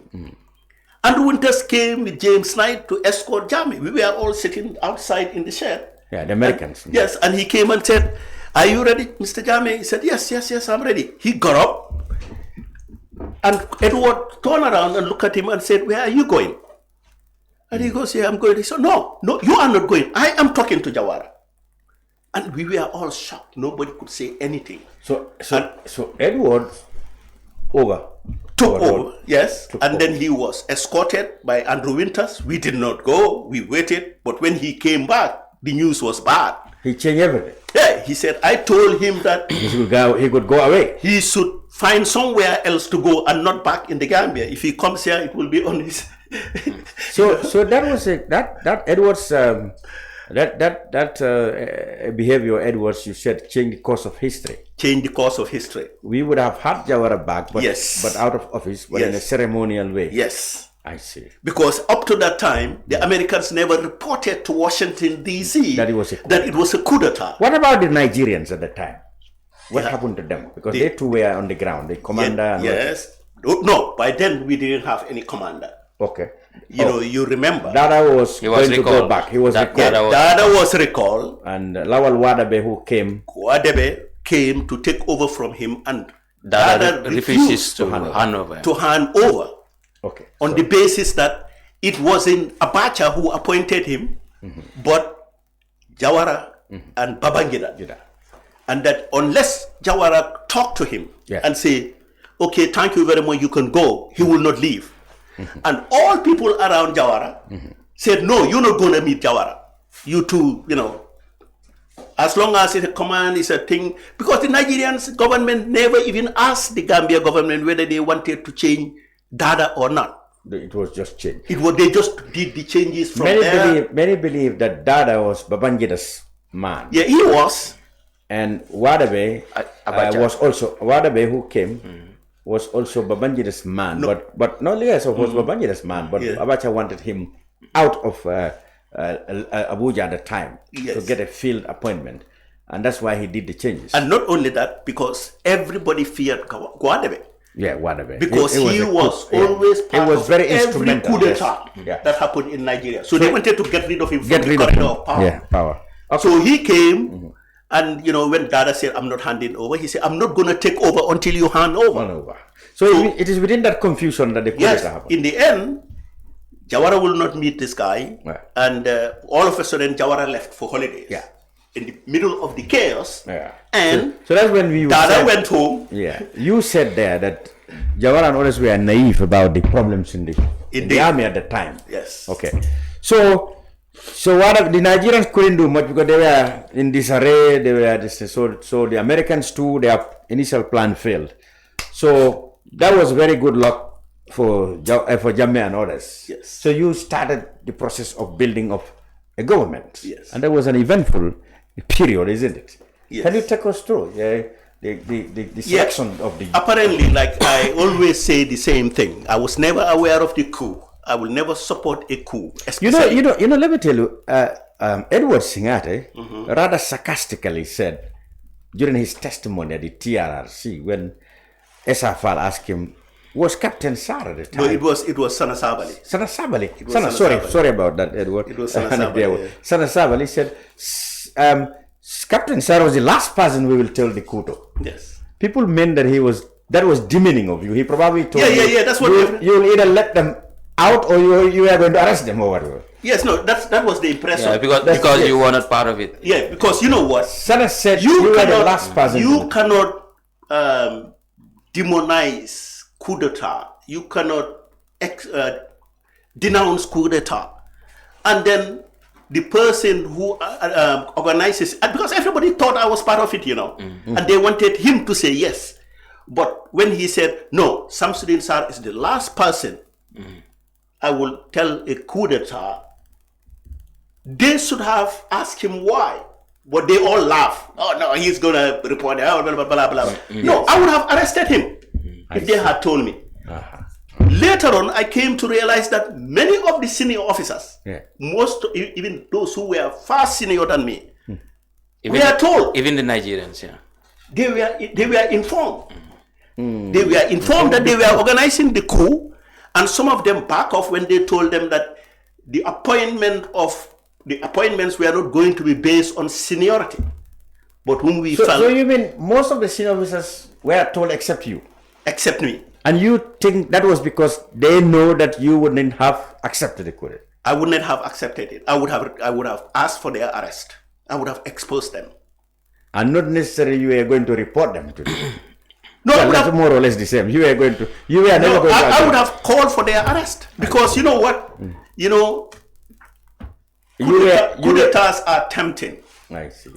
and Winters came with James Knight to escort Jammeh. We were all sitting outside in the shed. Yeah, the Americans. Yes, and he came and said, are you ready, Mr. Jammeh? He said, yes, I'm ready. He got up. And Edward turned around and looked at him and said, where are you going? And he goes, yeah, I'm going. He said, no, you are not going. I am talking to Jawara. And we were all shocked. Nobody could say anything. So Edward took over, yes. And then he was escorted by Andrew Winters. We did not go. We waited. But when he came back, the news was bad. He changed everything. Yeah, he said, I told him that he could go away. He should find somewhere else to go and not back in the Gambia. If he comes here, it will be on his... So that was that Edwards behavior, Edwards, you said, changed the course of history. Change the course of history. We would have had Jawara back, but out of office, but in a ceremonial way. Yes. I see. Because up to that time, the Americans never reported to Washington, D.C. that it was a coup d'etat. What about the Nigerians at the time? What happened to them? Because they too were on the ground, the commander. No, by then we didn't have any commander. Okay. You know, you remember. Dada was going to go back. He was recalled. Dada was recalled. And Lawal Wadebe who came. Wadebe came to take over from him, and Dada refuses to hand over. Okay. On the basis that it wasn't Abacha who appointed him, but Jawara and Babangida. And that unless Jawara talked to him and say, okay, thank you very much, you can go, he will not leave. And all people around Jawara said, no, you're not going to meet Jawara. You two, you know, as long as it's a command, it's a thing. Because the Nigerian government never even asked the Gambia government whether they wanted to change Dada or not. It was just changed. They just did the changes from there. Many believe that Dada was Babangida's man. Yeah, he was. And Wadebe was also, Wadebe who came was also Babangida's man. No. But not less of was Babangida's man. But Abacha wanted him out of Abuja at the time to get a field appointment. And that's why he did the changes. And not only that, because everybody feared Wadebe. Yeah, whatever. Because he was always part of very every coup d'etat that happened in Nigeria. So they wanted to get rid of him from the corridor of power. Yeah, power. Okay. So he came, and you know, when Dada said, I'm not handing over, he said, I'm not going to take over until you hand over. So it is within that confusion that the coup d'etat happened. In the end, Jawara will not meet this guy. Yeah. And all of a sudden, Jawara left for holidays. Yeah. In the middle of the chaos. Yeah. And so that's when Dada went home. Yeah. You said there that Jawara and others were naive about the problems in the army at the time. Yes. Okay. So what the Nigerians couldn't do much because they were in disarray. They were so the Americans too. Their initial plan failed. So that was very good luck for Jammeh and others. Yes. So you started the process of building of a government. Yes. And that was an eventful period, isn't it? Yes. Can you take us through the selection of the... Apparently, like I always say the same thing. I was never aware of the coup. I will never support a coup. You know, let me tell you, Edward Singate rather sarcastically said during his testimony at the TRRC when SO5 asked him, was Captain Sarr at the time? No, it was Sana Sabali. Sana Sabali. Sorry about that, Edward. It was Sana Sabali. Sana Sabali said, Captain Sarr was the last person we will tell the coup. Yes. People meant that that was demeaning of you. He probably told you. Yeah. That's what you'll either let them out or you are going to arrest them or whatever. Yes, no, that was the impression. Yeah, because you were not part of it. Yeah, because you know what? Sana said you were the last person. You cannot demonize coup d'etat. You cannot denounce coup d'etat. And then the person who organizes, because everybody thought I was part of it, and they wanted him to say yes. But when he said, no, Samsudin Sarr is the last person I will tell a coup d'etat, they should have asked him why. But they all laugh. Oh, no, he's going to report it. Blah, blah, blah, blah. No, I would have arrested him if they had told me. Later on, I came to realize that many of the senior officers, even those who were far senior than me, were told. Even the Nigerians, yeah. They were informed. They were informed that they were organizing the coup, and some of them back off when they told them that the appointments were not going to be based on seniority, but whom we felt. So you mean most of the senior officers were told except you? Except me. And you think that was because they know that you wouldn't have accepted the coup? I would not have accepted it. I would have asked for their arrest. I would have exposed them. And not necessarily you were going to report them to them. No, well, that's more or less the same. You were never going to. I would have called for their arrest because you know what? Coup d'etats are tempting. I see.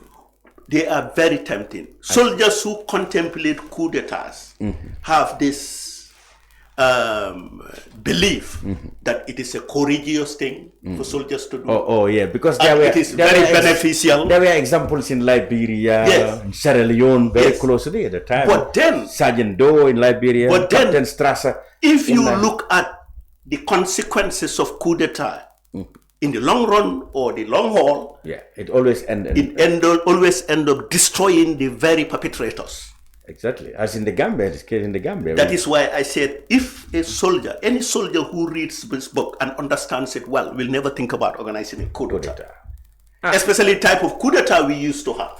They are very tempting. Soldiers who contemplate coup d'etats have this belief that it is a courageous thing for soldiers to do. Oh yeah, because it is very beneficial. There were examples in Liberia, in Sierra Leone, very closely at the time. But then, Sergeant Doe in Liberia, Captain Strasser. If you look at the consequences of coup d'etat in the long run or the long haul, it always always end up destroying the very perpetrators. Exactly, as in the Gambia, this case in the Gambia. That is why I said, if a soldier, any soldier who reads this book and understands it well, will never think about organizing a coup d'etat. Especially the type of coup d'etat we used to have.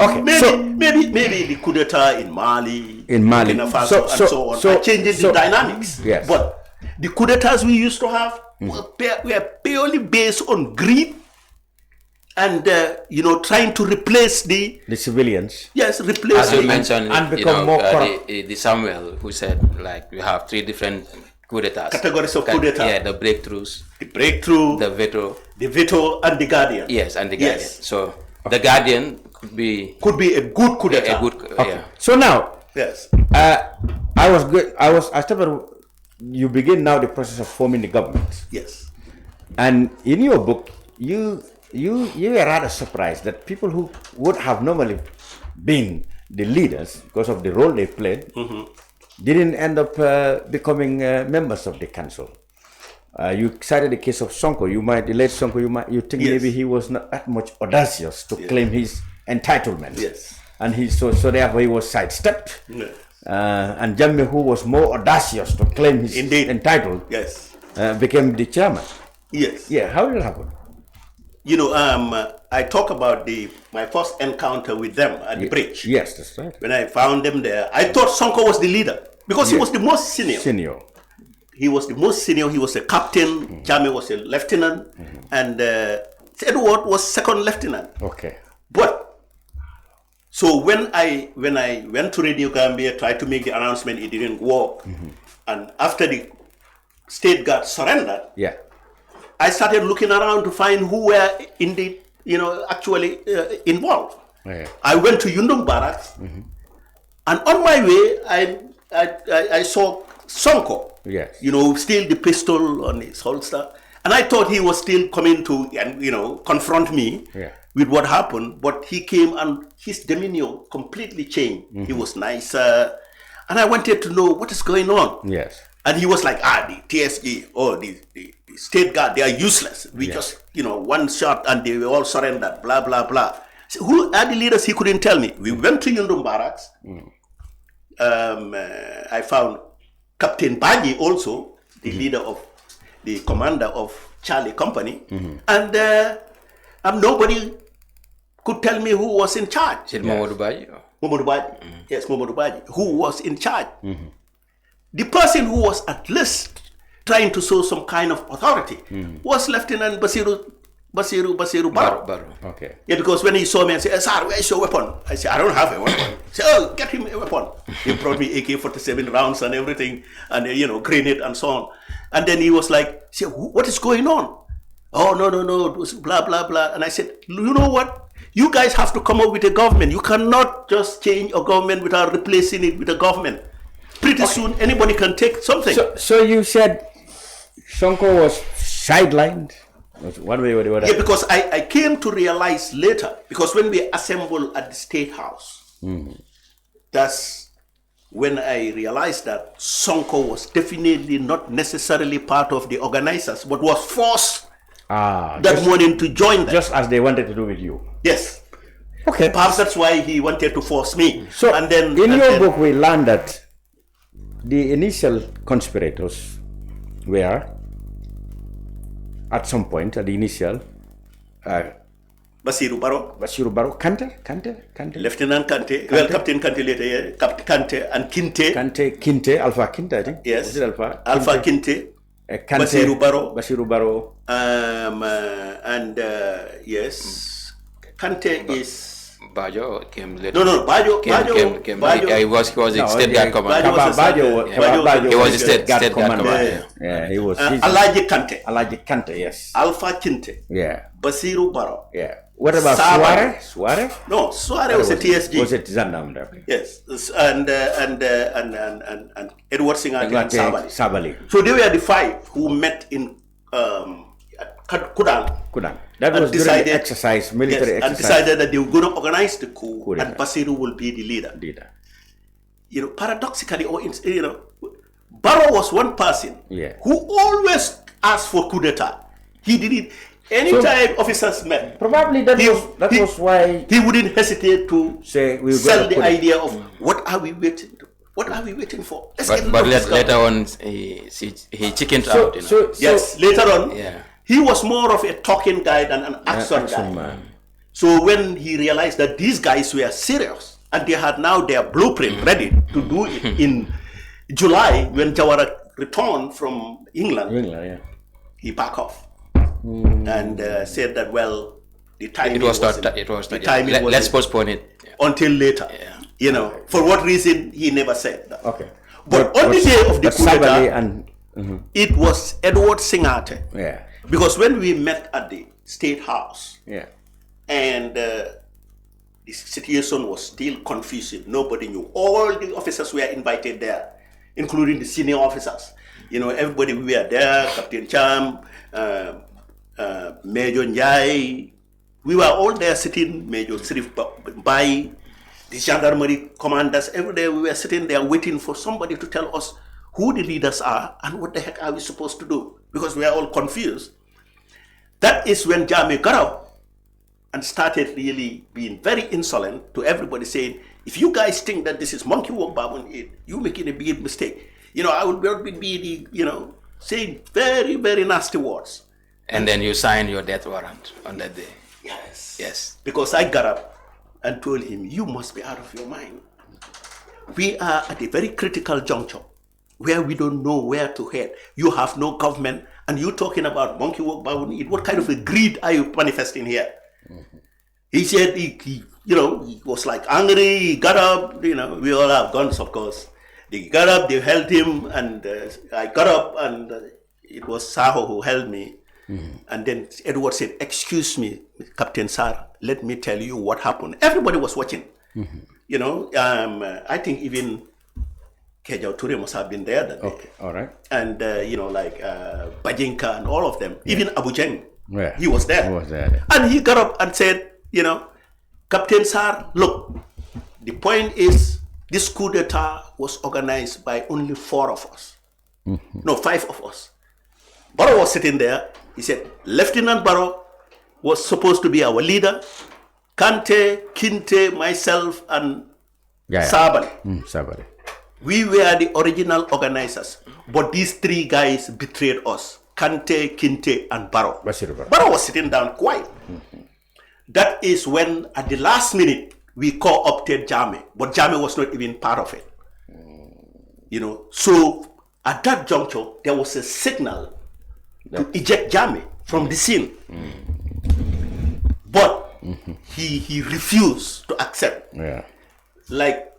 Okay, maybe the coup d'etat in Mali, Burkina Faso, and so on, are changing the dynamics. Yes. But the coup d'etats we used to have were purely based on greed and trying to replace the civilians. Yes, replace. As you mentioned, and become more corrupt. The Samuel who said we have 3 different coup d'etats. Categories of coup d'etat. Yeah, the breakthroughs, the breakthrough, the veto, and the guardian. Yes, and the guardian. Yes. So the guardian could be a good coup d'etat. Yeah. So now, yes, I started. You begin now the process of forming the government. Yes, and in your book, you were rather surprised that people who would have normally been the leaders because of the role they played didn't end up becoming members of the council. You cited the case of Sonko. The late Sonko. You think maybe he was not that much audacious to claim his entitlement. Yes, and so therefore he was sidestepped. Yes. And Jammeh, who was more audacious to claim his entitled, became the chairman. Yes. Yeah. How did it happen? I talk about my first encounter with them at the bridge. Yes, that's right. When I found them there, I thought Sonko was the leader because he was the most senior. he was the most senior. He was a captain. Jammeh was a lieutenant, and Edward was second lieutenant. Okay. But so when I went to Radio Gambia, tried to make the announcement, it didn't work. And after the state guard surrendered, Yeah. I started looking around to find who were in the, actually involved. Yeah. I went to Yundum Barracks, and on my way, I saw Sonko. Yes. Still the pistol on his holster, and I thought he was still coming to, confront me with what happened. But he came, and his demeanor completely changed. He was nicer, and I wanted to know what is going on. Yes. And he was like, the TSG or the state guard, they are useless. We just, one shot and they were all surrendered, blah, blah, blah. So who are the leaders? He couldn't tell me. We went to Yundum Barracks. I found Captain Baji also, the leader of, the commander of Charlie Company. And nobody could tell me who was in charge. Momodou Baji? Momodou Baji. Yes, Momodou Baji. Who was in charge. The person who was at least trying to show some kind of authority was Lieutenant Basiru Barrow. Okay. Yeah, because when he saw me and said, Sarr, where's your weapon? I said, I don't have a weapon. He said, oh, get him a weapon. He brought me AK-47 rounds and everything, and grenade and so on. And then he was like, what is going on? Oh, no, it was blah, blah, blah. And I said, you know what? You guys have to come up with a government. You cannot just change a government without replacing it with a government. Pretty soon, anybody can take something. So you said Sonko was sidelined? One way or the other? Yeah, because I came to realize later, because when we assembled at the State House, that's when I realized that Sonko was definitely not necessarily part of the organizers, but was forced that morning to join them. Just as they wanted to do with you? Yes. Okay. Perhaps that's why he wanted to force me. So, and then, in your book, we learned that the initial conspirators were, at some point, at the initial, Basiru Barrow, Kante, Lieutenant Kante, well, Captain Kante later, yeah, Captain Kante and Kinte, Alpha Kinte, I think. Yes. Is it Alpha? Alpha Kinte, Kante, Basiru Barrow, and yes, Kante is. Bajo came later. No, Bajo came. He was the state guard commander. Bajo He was the state guard commander. Yeah, he was. Alaji Kante, yes. Alpha Kinte. Yeah. Basiru Barrow. Yeah. What about Suare? No, Suare was a TSG. Was it Zandam? Yes, and Edward Singati and Sabali. So they were the five who met in Kudang. That was during the exercise, military exercise. And decided that they were going to organize the coup, and Basiru will be the leader. Paradoxically, Barrow was one person who always asked for coup d'etat. He did it anytime officers met. Probably that was why he wouldn't hesitate to say sell the idea of what are we waiting to? What are we waiting for? But later on, he chickened out. Yes, later on. Yeah. He was more of a talking guy than an action guy. Man. So when he realized that these guys were serious and they had now their blueprint ready to do it in July, when Jawara returned from England, he backed off and said that, well, the timing let's postpone it until later. Yeah. For what reason, he never said that. Okay. But on the day of the coup d'etat, it was Edward Singate. Yeah. Because when we met at the State House, and the situation was still confusing, nobody knew. All the officers were invited there, including the senior officers. Everybody, we were there, Captain Cham, Major Njai. We were all there sitting, Major Sirif Bai, the gendarmerie commanders. Every day we were sitting there waiting for somebody to tell us who the leaders are and what the heck are we supposed to do, because we are all confused. That is when Jammeh got up and started really being very insolent to everybody, saying, if you guys think that this is monkey work, you're making a big mistake. I will be saying very, very nasty words. And then you signed your death warrant on that day. Yes. Because I got up and told him, you must be out of your mind. We are at a very critical juncture. where we don't know where to head. You have no government, and you talking about monkey walk, bound. What kind of a greed are you manifesting here? He said he was like angry. He got up. We all have guns, of course. They got up. They held him, and I got up, and it was Sarr who held me. And then Edward said, "Excuse me, Captain Sarr. Let me tell you what happened." Everybody was watching. I think even Kejao Ture must have been there that day. Okay, all right. And Bajinka and all of them, even Abu Jeng, he was there. He was there. And he got up and said, Captain Sarr, look, the point is this coup d'etat was organized by only 4 of us. No, 5 of us. Barrow was sitting there. He said, Lieutenant Barrow was supposed to be our leader. Kante, Kinte, myself, and Sabali. Sabali. We were the original organizers. But these 3 guys betrayed us. Kante, Kinte, and Barrow. Barrow was sitting down quiet. That is when, at the last minute, we co-opted Jame. But Jame was not even part of it. So at that juncture, there was a signal to eject Jame from the scene. But he refused to accept. Like,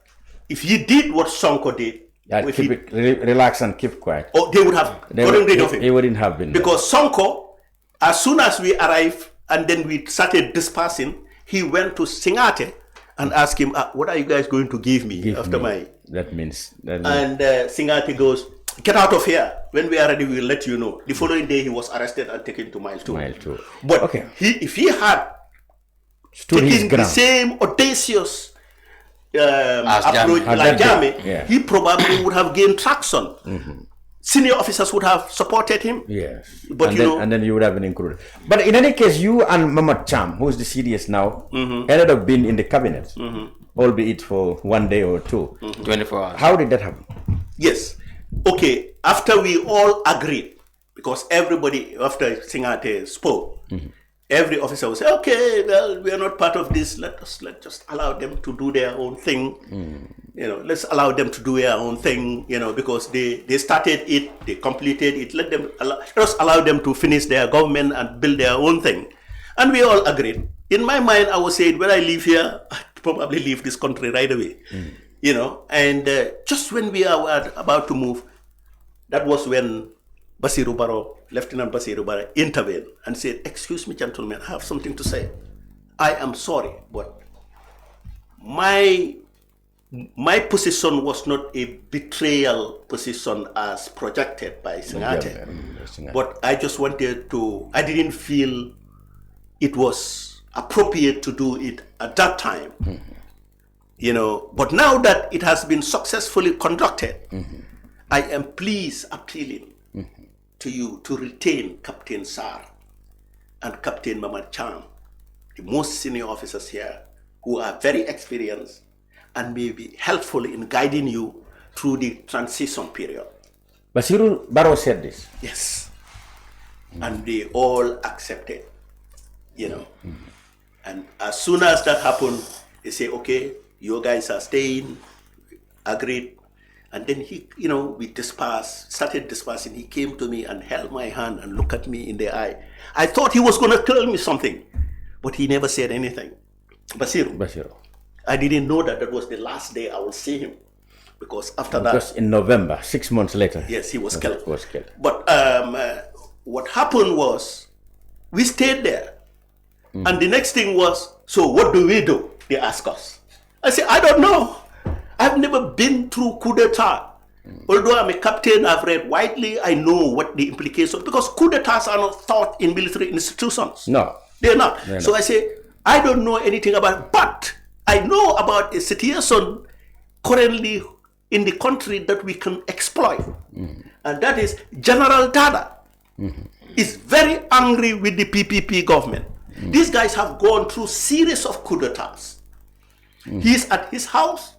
if he did what Sonko did, relax and keep quiet. They would have gotten rid of him. He wouldn't have been. Because Sonko, as soon as we arrived and then we started dispersing, he went to Singate and asked him, "What are you guys going to give me after my?" That means. And Singate goes, "Get out of here. When we are ready, we will let you know." The following day, he was arrested and taken to Mile 2. But if he had taken the same audacious approach like Jame, he probably would have gained traction. Senior officers would have supported him. Yes. But and then you would have been included. But in any case, you and Mamad Cham, who is the CDS now, ended up being in the cabinet, albeit for 1 day or 2. 24 hours. How did that happen? Yes. Okay. After we all agreed, because everybody, after Singate spoke, every officer would say, "Okay, well, we are not part of this. Let's just allow them to do their own thing. Let's allow them to do their own thing. Because they started it, they completed it. Let us allow them to finish their government and build their own thing." And we all agreed. In my mind, I was saying, when I leave here, I probably leave this country right away. And just when we are about to move, that was when Lieutenant Basiru Barrow intervened and said, "Excuse me, gentlemen, I have something to say. I am sorry, but my position was not a betrayal position as projected by Singate. But I just wanted to, I didn't feel it was appropriate to do it at that time. But now that it has been successfully conducted, I am pleased appealing to you to retain Captain Sarr and Captain Mamad Cham, the most senior officers here, who are very experienced and may be helpful in guiding you through the transition period." Basiru Barrow said this? Yes. And they all accepted, And as soon as that happened, they say, "Okay, you guys are staying," agreed. And then we started dispersing. He came to me and held my hand and looked at me in the eye. I thought he was going to tell me something, but he never said anything. Basiru. I didn't know that was the last day I will see him. Because after that... Because in November, 6 months later... Yes, he was killed. But what happened was, we stayed there. And the next thing was, "So what do we do?" They asked us. I said, "I don't know. I've never been through coup d'etat. Although I'm a captain, I've read widely, I know what the implications, because coup d'etats are not taught in military institutions. No. They're not. So I say, I don't know anything about it, but I know about a situation currently in the country that we can exploit. And that is General Dada is very angry with the PPP government. These guys have gone through series of coup d'etats. He's at his house.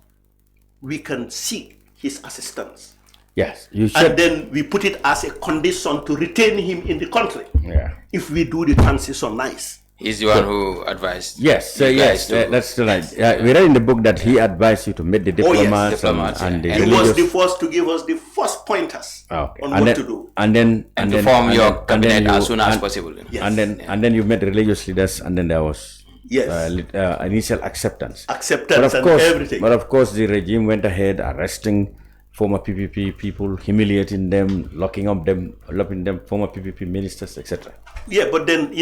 We can seek his assistance. Yes, you should. And then we put it as a condition to retain him in the country. Yeah. If we do the transition nice. He's the one who advised. Yes, yes, that's right. We read in the book that he advised you to meet the diplomats, and he was the first to give us the first pointers on what to do, and then to form your cabinet as soon as possible. Yes. And then you met religious leaders, and then there was initial acceptance, and everything. But of course, the regime went ahead arresting former PPP people, humiliating them, locking them, former PPP ministers, etc. Yeah, but then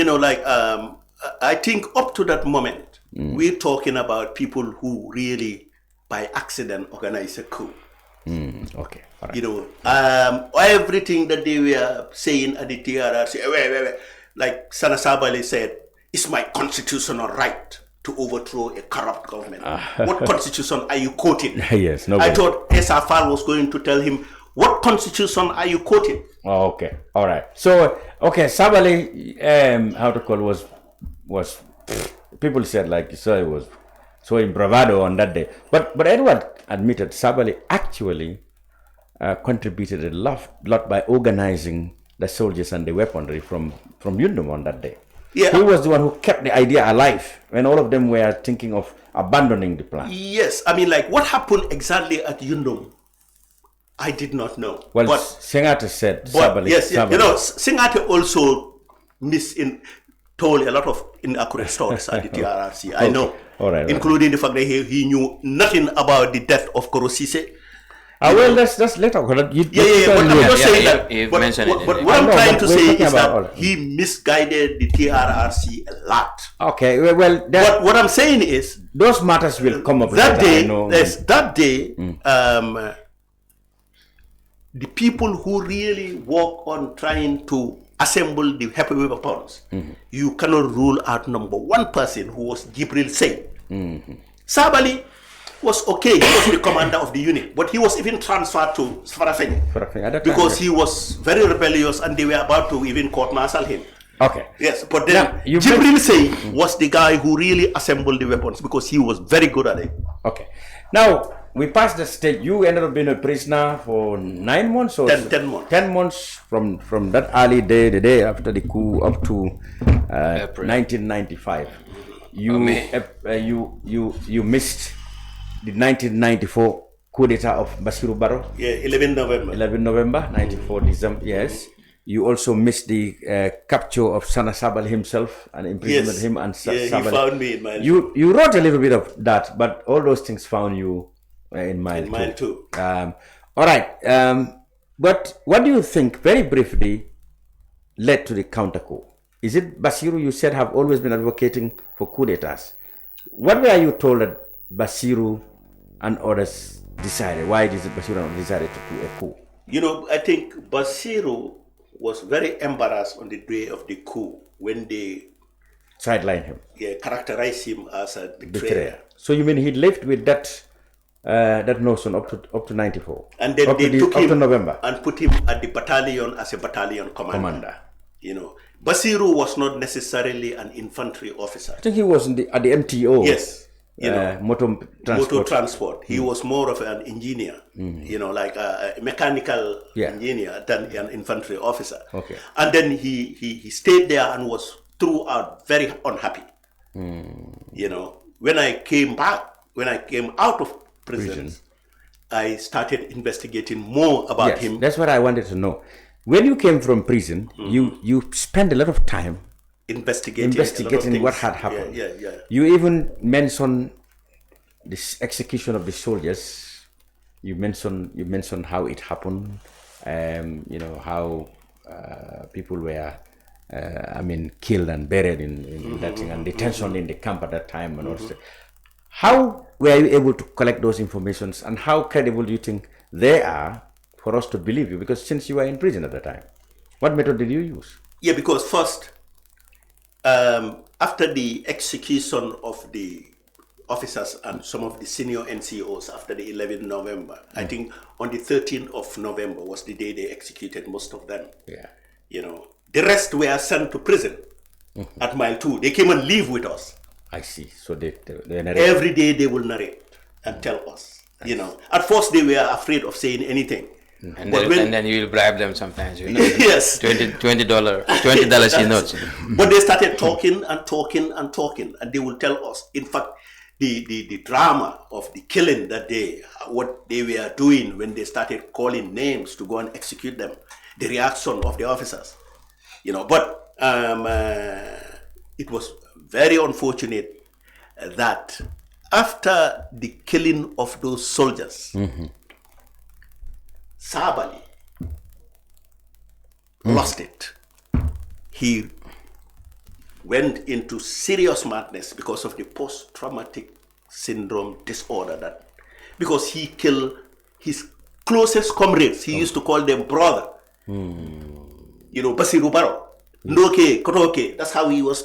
I think up to that moment, we're talking about people who really, by accident, organized a coup. Okay. All right. Everything that they were saying at the TRRC, like Sana Sabali said, it's my constitutional right to overthrow a corrupt government. What constitution are you quoting? Yes, no. I thought SR5 was going to tell him, what constitution are you quoting? Oh, okay. All right. So, Sabali, was people said it was so in bravado on that day. But Edward admitted Sabali actually contributed a lot by organizing the soldiers and the weaponry from Yundum on that day. Yeah. He was the one who kept the idea alive when all of them were thinking of abandoning the plan. Yes, I mean, what happened exactly at Yundum, I did not know. Well, Singate said Sabali. Yes, Singate also told a lot of inaccurate stories at the TRRC. I know, including the fact that he knew nothing about the death of Korosise. Well, that's later. But I'm not saying that. But what I'm trying to say is that he misguided the TRRC a lot. Okay, well, what I'm saying is those matters will come up that later. day. The people who really work on trying to assemble the happy weapons, you cannot rule out number one person who was Jibril Sey. Sabali was okay, he was the commander of the unit, but he was even transferred to Farafenni because he was very rebellious and they were about to even court-martial him. Okay. Yes, but then Jibril Sey was the guy who really assembled the weapons because he was very good at it. Okay. Now, we passed the stage. You ended up being a prisoner for 9 months or 10 months. 10 months from that early day, the day after the coup, up to 1995. You missed the 1994 coup d'etat of Bassirou Barrow. Yeah, 11 November. 11 November, 94 December. Yes. You also missed the capture of Sana Sabali himself and imprisonment him and Sabali. He found me in Mile 2. You wrote a little bit of that, but all those things found you in Mile 2. All right. But what do you think, very briefly, led to the counter coup? Is it Bassirou, you said, have always been advocating for coup d'etats? What were you told that Bassirou and others decided? Why did Bassirou decided to do a coup? I think Bassirou was very embarrassed on the day of the coup when they sidelined him. Yeah, characterized him as a betrayer. So you mean he lived with that notion up to 94, and then they took him up to November and put him at the battalion as a battalion commander. Bassirou was not necessarily an infantry officer. I think he was at the MTO. Yes. Motor transport. He was more of an engineer, like a mechanical engineer than an infantry officer. Okay. And then he stayed there and was throughout very unhappy. When I came out of prison, I started investigating more about him. That's what I wanted to know. When you came from prison, you spent a lot of time investigating what had happened. Yeah. You even mentioned this execution of the soldiers. You mentioned how it happened. How people were, killed and buried in that thing, and detention in the camp at that time, and also. How were you able to collect those informations, and how credible do you think they are for us to believe you? Because since you were in prison at the time, what method did you use? Yeah, because first, after the execution of the officers and some of the senior NCOs after the 11th November, I think on the 13th of November was the day they executed most of them. Yeah. The rest were sent to prison at Mile 2. They came and live with us. I see. So they narrate. Every day they will narrate and tell us. At first they were afraid of saying anything. And But then you will bribe them sometimes. Yes. $20 in notes. But they started talking, and they will tell us. In fact, the drama of the killing that day, what they were doing when they started calling names to go and execute them, the reaction of the officers, But it was very unfortunate that after the killing of those soldiers, Sabali lost it. He went into serious madness because of the post-traumatic syndrome disorder because he killed his closest comrades. He used to call them brother. Basiru Baro, Ndoke, Kotoke. That's how he was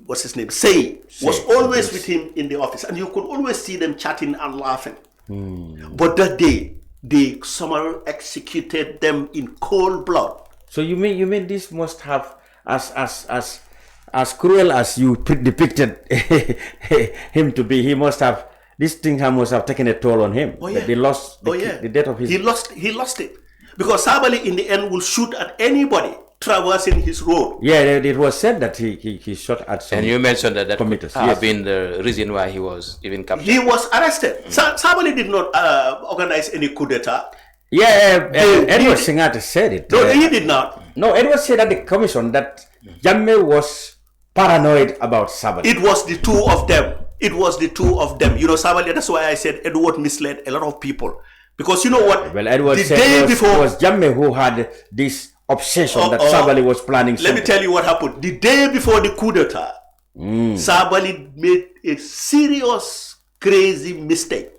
what's his name? Say was always with him in the office, and you could always see them chatting and laughing. But that day, they somehow executed them in cold blood. So you mean this must have as cruel as you depicted him to be? This thing must have taken a toll on him. Oh yeah. They lost the death of his. He lost it because Sabali in the end will shoot at anybody traversing his road. Yeah, it was said that he shot at some. And you mentioned that committers. could have been the reason why he was even captured. He was arrested. Sabali did not organize any coup d'etat. Yeah, Edward Singate said it. No, he did not. No, Edward said at the commission that Jammeh was paranoid about Sabali. It was the two of them. Sabali, that's why I said Edward misled a lot of people. Because you know what? Well, Edward said it was Jammeh who had this obsession that Sabali was planning something. Let me tell you what happened. The day before the coup d'etat, Sabali made a serious, crazy mistake.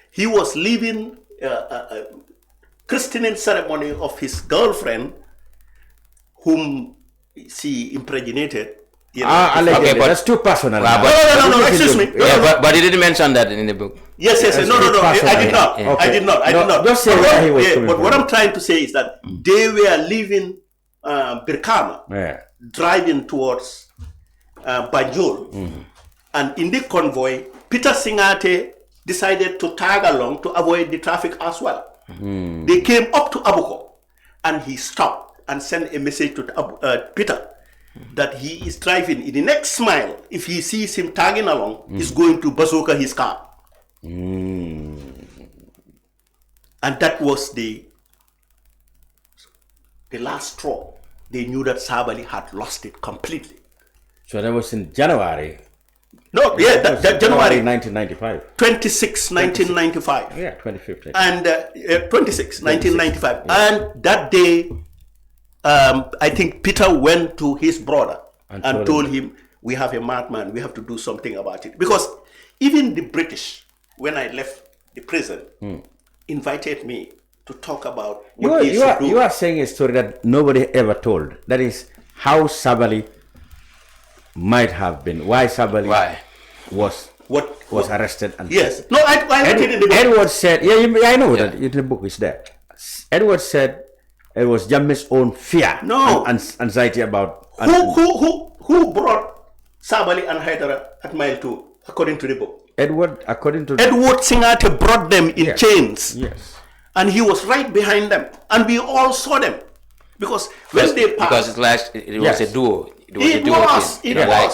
He was leaving a christening ceremony of his girlfriend, whom she impregnated. Okay, but that's too personal. No, excuse me. But he didn't mention that in the book. Yes. No, I did not. Just say where he was coming But from. what I'm trying to say is that they were leaving Birkama, driving towards Banjul. And in the convoy, Peter Singate decided to tag along to avoid the traffic as well. They came up to Abuko, and he stopped and sent a message to Peter that he is driving. In the next mile, if he sees him tagging along, he's going to bazooka his car. And that was the last straw. They knew that Sabali had lost it completely. So that was in January. No, yeah, that January 1995. 26, 1995. Yeah, 2015. And 26, 1995. And that day, I think Peter went to his brother and told him, we have a madman, we have to do something about it. Because even the British, when I left the prison, invited me to talk about what they should do. You are saying a story that nobody ever told. That is how Sabali might have been. Why Sabali was arrested. And yes. No, I wrote it in the book. Edward said, I know that in the book is there. Edward said it was Jammeh's own fear and anxiety about... Who brought Sabali and Haidara at mile 2, according to the book? Edward Singate brought them in chains. Yes. And he was right behind them. And we all saw them. Because when they passed... Because it was a duo. It was.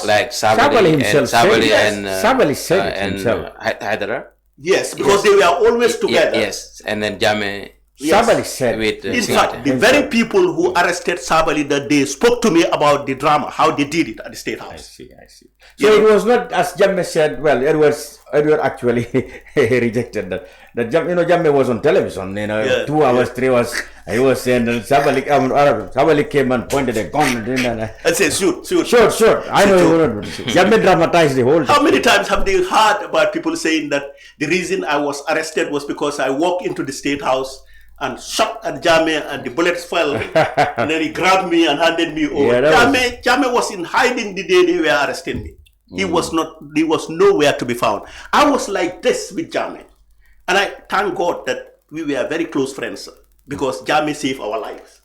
Like Sabali himself Sabali said it himself. Haidara. Yes, because they were always together. Yes, and then Jammeh. Sabali said. In fact, the very people who arrested Sabali that day spoke to me about the drama, how they did it at the State House. I see. So it was not, as Jammeh said, well, Edward actually rejected that. Jammeh was on television, 2 hours, 3 hours, he was saying, Sabali came and pointed a gun. And said, shoot. I know you wouldn't. Jammeh dramatized the whole thing. How many times have they heard about people saying that the reason I was arrested was because I walked into the State House and shot at Jammeh and the bullets fell and then he grabbed me and handed me over. Jammeh was in hiding the day they were arresting me. He was nowhere to be found. I was like this with Jammeh. And I thank God that we were very close friends because Jammeh saved our lives.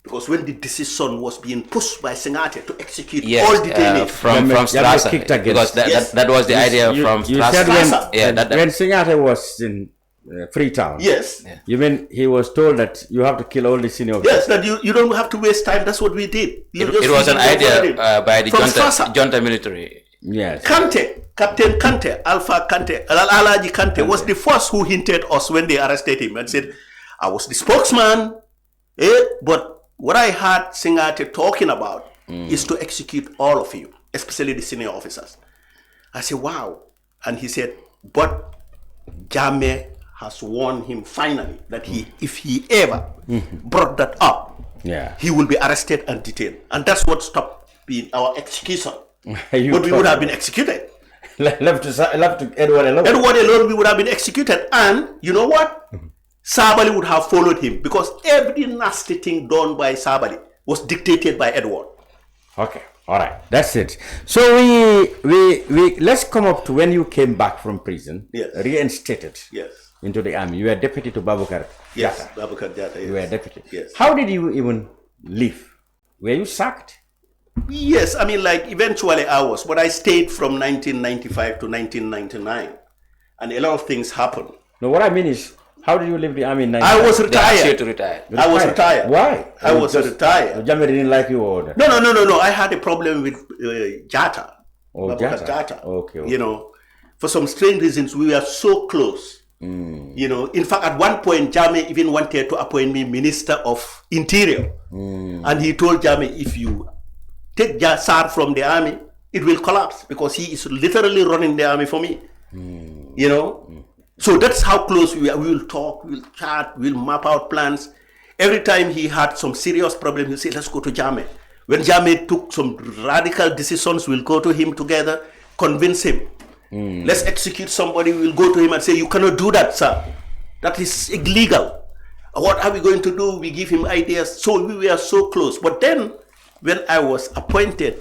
Because when the decision was being pushed by Singate to execute all detainees from Strasser, because that was the idea from Strasser. When Singate was in Freetown. Yes. Yeah. You mean he was told that you have to kill all the senior officers? Yes, that you don't have to waste time. That's what we did. It was an idea by the junta military. Yes. Kante, Captain Kante, Alpha Kante, Alaji Kante was the first who hinted us when they arrested him and said, I was the spokesman, but what I heard Singate talking about is to execute all of you, especially the senior officers. I said, wow. And he said, but Jammeh has warned him finally that if he ever brought that up, he will be arrested and detained. And that's what stopped being our execution. But we would have been executed. left to Edward alone. Edward alone, we would have been executed. And you know what? Sabali would have followed him because every nasty thing done by Sabali was dictated by Edward. Okay, all right, that's it. So we let's come up to when you came back from prison, reinstated into the army. You were deputy to Babukar. Yes, Babukar Jatta. Yes. You were deputy. Yes. How did you even leave? Were you sacked? Yes, I mean, like, eventually I was, but I stayed from 1995 to 1999, and a lot of things happened. No, what I mean is, how did you leave the army in 1995? I was retired. To retire. I was retired. Why? I was retired. Jammeh didn't like you or No. I had a problem with Jatta. Oh, Jatta. Okay. You know, for some strange reasons, we were so close. You know, in fact, at one point, Jammeh even wanted to appoint me Minister of Interior. And he told Jammeh, if you take Sarr from the army, it will collapse because he is literally running the army for me. You know? So that's how close we are. We will talk, we will chat, we will map out plans. Every time he had some serious problem, he'll say, let's go to Jammeh. When Jammeh took some radical decisions, we'll go to him together, convince him. Let's execute somebody, we'll go to him and say, you cannot do that, sir. That is illegal. What are we going to do? We give him ideas. So we were so close. But then, when I was appointed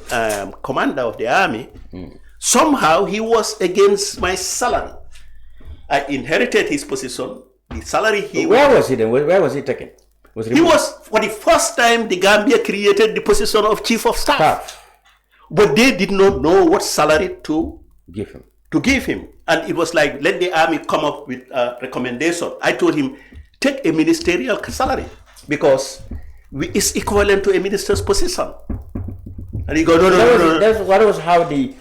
commander of the army, somehow he was against my salary. I inherited his position. The salary Where was he then? Where was he taken? He was, for the first time, the Gambia created the position of chief of staff. But they did not know what salary to give him. And it was like, let the army come up with a recommendation. I told him, take a ministerial salary because it's equivalent to a minister's position. And he goes, no. That was how the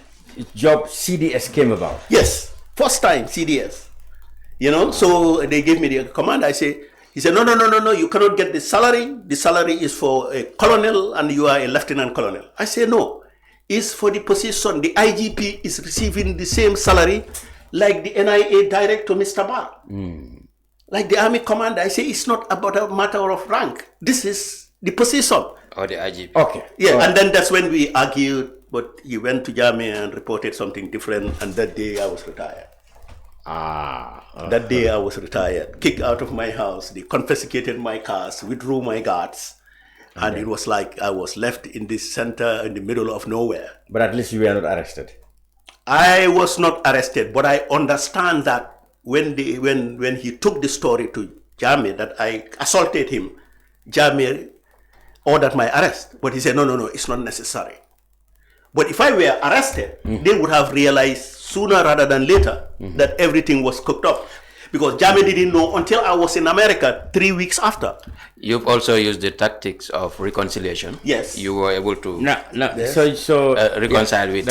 job CDS came about. Yes, first time CDS. You know, so they gave me the command. He said, no, you cannot get the salary. The salary is for a colonel and you are a lieutenant colonel. I say, no, it's for the position. The IGP is receiving the same salary like the NIA director, Mr. Barr. Like the army commander. I say, it's not about a matter of rank. This is the position. Or the IGP. Okay. Yeah, and then that's when we argued, but he went to Jammeh and reported something different, and that day I was retired. That day I was retired, kicked out of my house, they confiscated my cars, withdrew my guards, and it was like I was left in this center in the middle of nowhere. But at least you were not arrested. I was not arrested, but I understand that when he took the story to Jammeh that I assaulted him, Jammeh ordered my arrest. But he said, no, it's not necessary. But if I were arrested, they would have realized sooner rather than later that everything was cooked up. Because Jammeh didn't know until I was in America 3 weeks after. You've also used the tactics of reconciliation. Yes. You were able to Yes. So reconcile with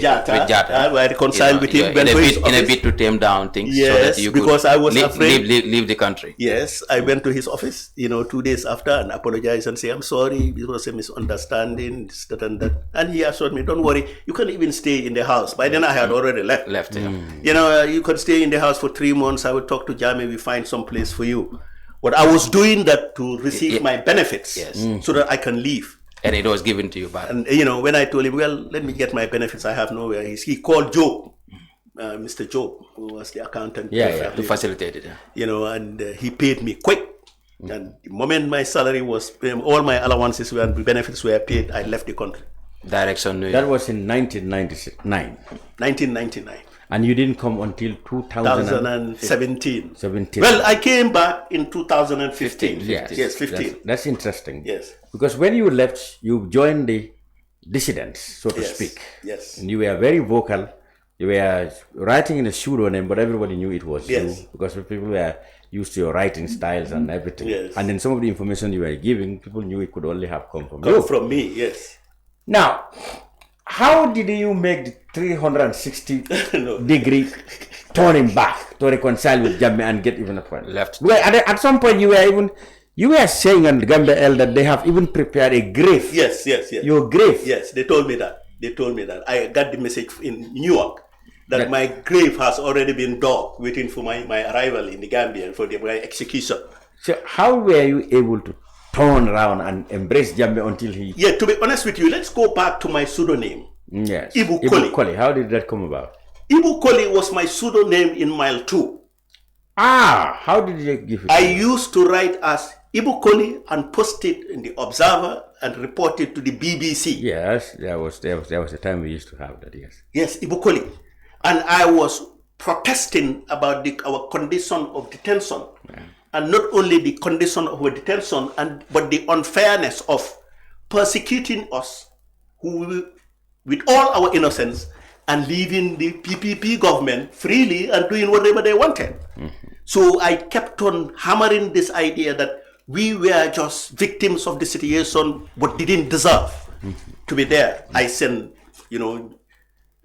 Jatta. I reconciled with him. In a bit to tame down things so that you because could I was afraid. Leave the country. Yes, I went to his office, 2 days after and apologized and say, I'm sorry, it was a misunderstanding, this, that, and that. And he assured me, don't worry, you can even stay in the house. By then I had already left. You can stay in the house for 3 months. I would talk to Jammeh, we find some place for you. But I was doing that to receive my benefits so that I can leave. And it was given to you back. And, when I told him, well, let me get my benefits, I have nowhere. He called Job, Mr. Job, who was the accountant. To facilitate it. And he paid me quick. And the moment my salary was, all my allowances and benefits were paid, I left the country. Direction. That was in 1999. 1999. And you didn't come until 2017. 17. Well, I came back in 2015. Yes, 15. That's interesting. Yes. Because when you left, you joined the dissidents, so to speak. Yes. And you were very vocal You were writing in a pseudonym, but everybody knew it was Yes. you because people were used to your writing styles and everything. Yes. And then some of the information you were giving, people knew it could only have come from Come you. from me, yes. Now, how did you make the 360 degree turning back to reconcile with Gambia and get even a point? Left. Well, at some point you were saying on the Gambia L that they have even prepared a grave. Yes. Your grave. Yes, they told me that. I got the message in New York that my grave has already been dug, waiting for my arrival in the Gambia and for my execution. So how were you able to turn around and embrace Gambia until he... Yeah, to be honest with you, let's go back to my pseudonym. Yes. Ibu Koli. How did that come about? Ibu Koli was my pseudonym in Mile 2. How did you give it? I used to write as Ibu Koli and post it in the Observer and report it to the BBC. Yes, there was the time we used to have that, yes. Yes, Ibu Koli. And I was protesting about our condition of detention. Yeah. And not only the condition of our detention, but the unfairness of persecuting us with all our innocence and leaving the PPP government freely and doing whatever they wanted. Mm-hmm. So I kept on hammering this idea that we were just victims of the situation but didn't deserve to be there. I sent,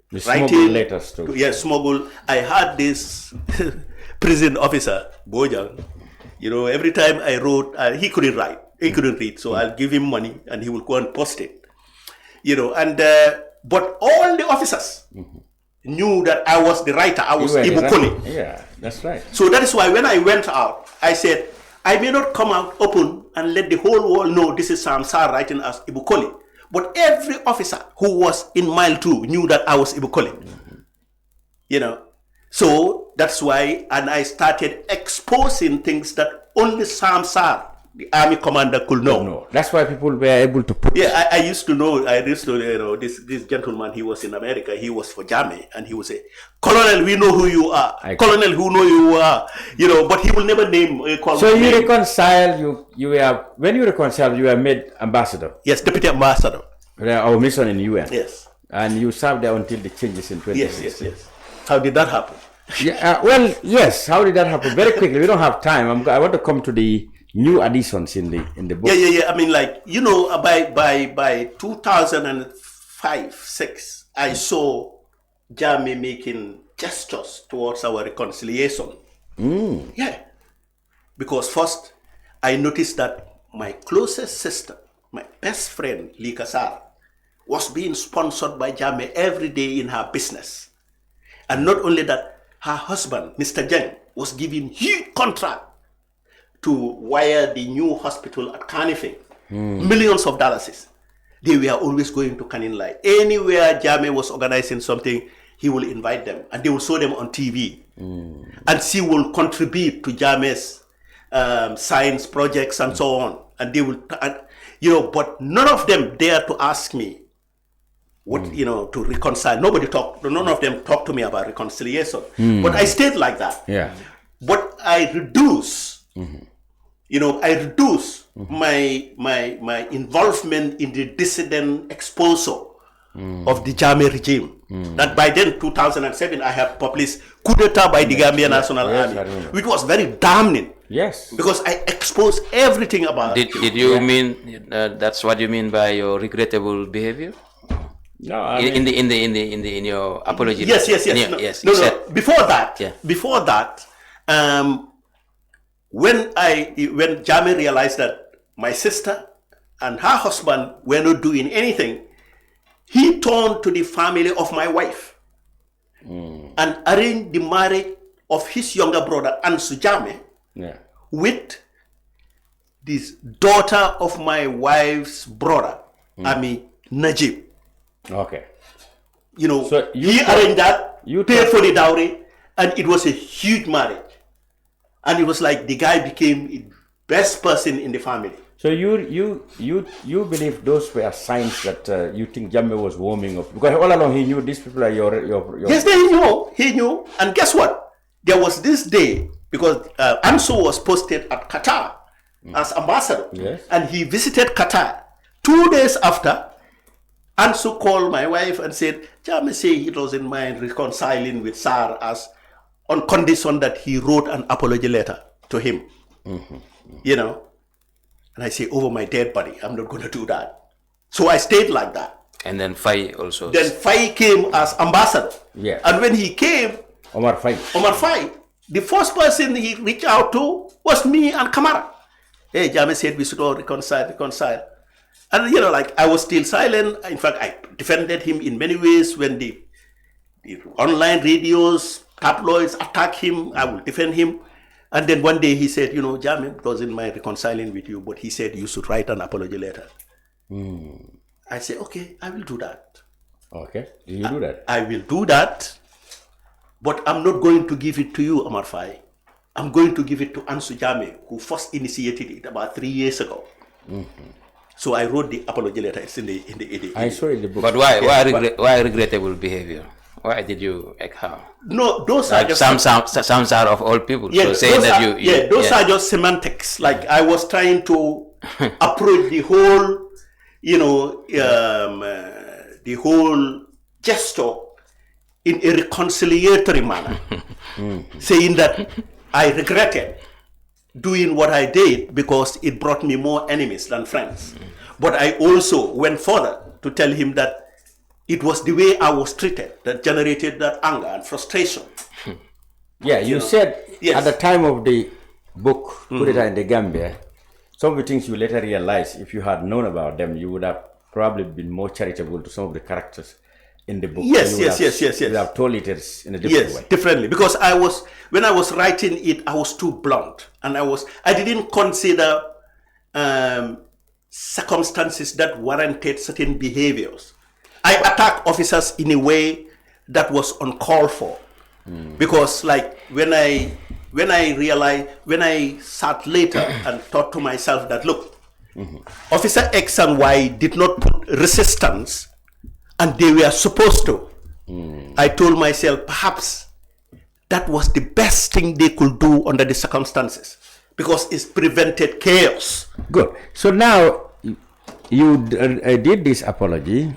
the smuggle letters too. Yes, smuggle. I had this prison officer, Bojang. Every time I wrote, he couldn't write. He couldn't read. So I'll give him money and he will go and post it. But all the officers knew that I was the writer. I was Ibu Koli. Yeah, that's right. So that is why when I went out, I said, I may not come out open and let the whole world know this is Sarr writing as Ibu Koli. But every officer who was in Mile 2 knew that I was Ibu Koli. So that's why, and I started exposing things that only Sarr, the army commander, could know. No, that's why people were able to put... Yeah, I used to know, this gentleman, he was in America, he was for Jame, and he would say, Colonel, we know who you are. Colonel, who know you are. But he will never name... So you reconciled, when you reconciled, you were made ambassador? Yes, deputy ambassador. Our mission in UN? Yes. And you served there until the changes in 2016? Yes. How did that happen? Well, yes, how did that happen? Very quickly, we don't have time. I want to come to the new additions in the book. Yeah. I mean, by 2005-6, I saw Jame making gestures towards our reconciliation. Yeah. Because first, I noticed that my closest sister, my best friend, Lika Sarr, was being sponsored by Jame every day in her business. And not only that, her husband, Mr. Jeng, was given huge contract to wire the new hospital at Carnifing. Millions of dollars. They were always going to Kaninlai. Anywhere Jame was organizing something, he will invite them and they will show them on TV. And she will contribute to Jame's science projects and so on. And they will, but none of them dare to ask me to reconcile. None of them talked to me about reconciliation. But I stayed like that. Yeah. But I reduce, my involvement in the dissident exposure of the Jame regime. That by then, 2007, I had published coup d'etat by the Gambian National Army, which was very damning. Yes. Because I exposed everything about Did you mean that's what you mean by your regrettable behavior? No, in your apology. Yes. No. Before that, when Jame realized that my sister and her husband were not doing anything, he turned to the family of my wife and arranged the marriage of his younger brother Ansu Jame with this daughter of my wife's brother, Ami Najib. Okay. So he arranged that, paid for the dowry, and it was a huge marriage. And it was like the guy became the best person in the family. So you believe those were signs that you think Jame was warming up? Because all along he knew these people are your... Yes, he knew. And guess what? There was this day, because Ansu was posted at Qatar as ambassador. Yes. And he visited Qatar. 2 days after, Ansu called my wife and said, Jame say he doesn't mind reconciling with Sarr as on condition that he wrote an apology letter to him. You know? And I say, over my dead body, I'm not going to do that. So I stayed like that. And then Fai also. Then Fai came as ambassador. Yeah. And when he came, Omar Fai, the first person he reached out to was me and Kamara. Hey, Jame said we should all reconcile. And, you know, like, I was still silent. In fact, I defended him in many ways. When the online radios, tabloids attack him, I will defend him. And then one day he said, you know, Jame doesn't mind reconciling with you, but he said you should write an apology letter. I said, okay, I will do that. Okay, did you do that? I will do that, but I'm not going to give it to you, Omar Fai. I'm going to give it to Ansu Jame, who first initiated it about 3 years ago. So I wrote the apology letter. It's in the I saw it in the book. But why regrettable behavior? Why did you how? No, those like are just some are of all people. Yeah, so saying that those are just semantics. Like I was trying to approach the whole, you know, the whole gesture in a reconciliatory manner, saying that I regretted doing what I did because it brought me more enemies than friends. But I also went further to tell him that it was the way I was treated that generated that anger and frustration. Yeah, you said at the time of the book, Coup d'etat in the Gambia, some of the things you later realized, if you had known about them, you would have probably been more charitable to some of the characters in the book. Yes. You would have told it in a different way. Differently. Because when I was writing it, I was too blunt. And I didn't consider circumstances that warranted certain behaviors. I attacked officers in a way that was uncalled for. Because like when I sat later and thought to myself that, look, Officer X and Y did not put resistance and they were supposed to. I told myself perhaps that was the best thing they could do under the circumstances because it's prevented chaos. Good. So now you did this apology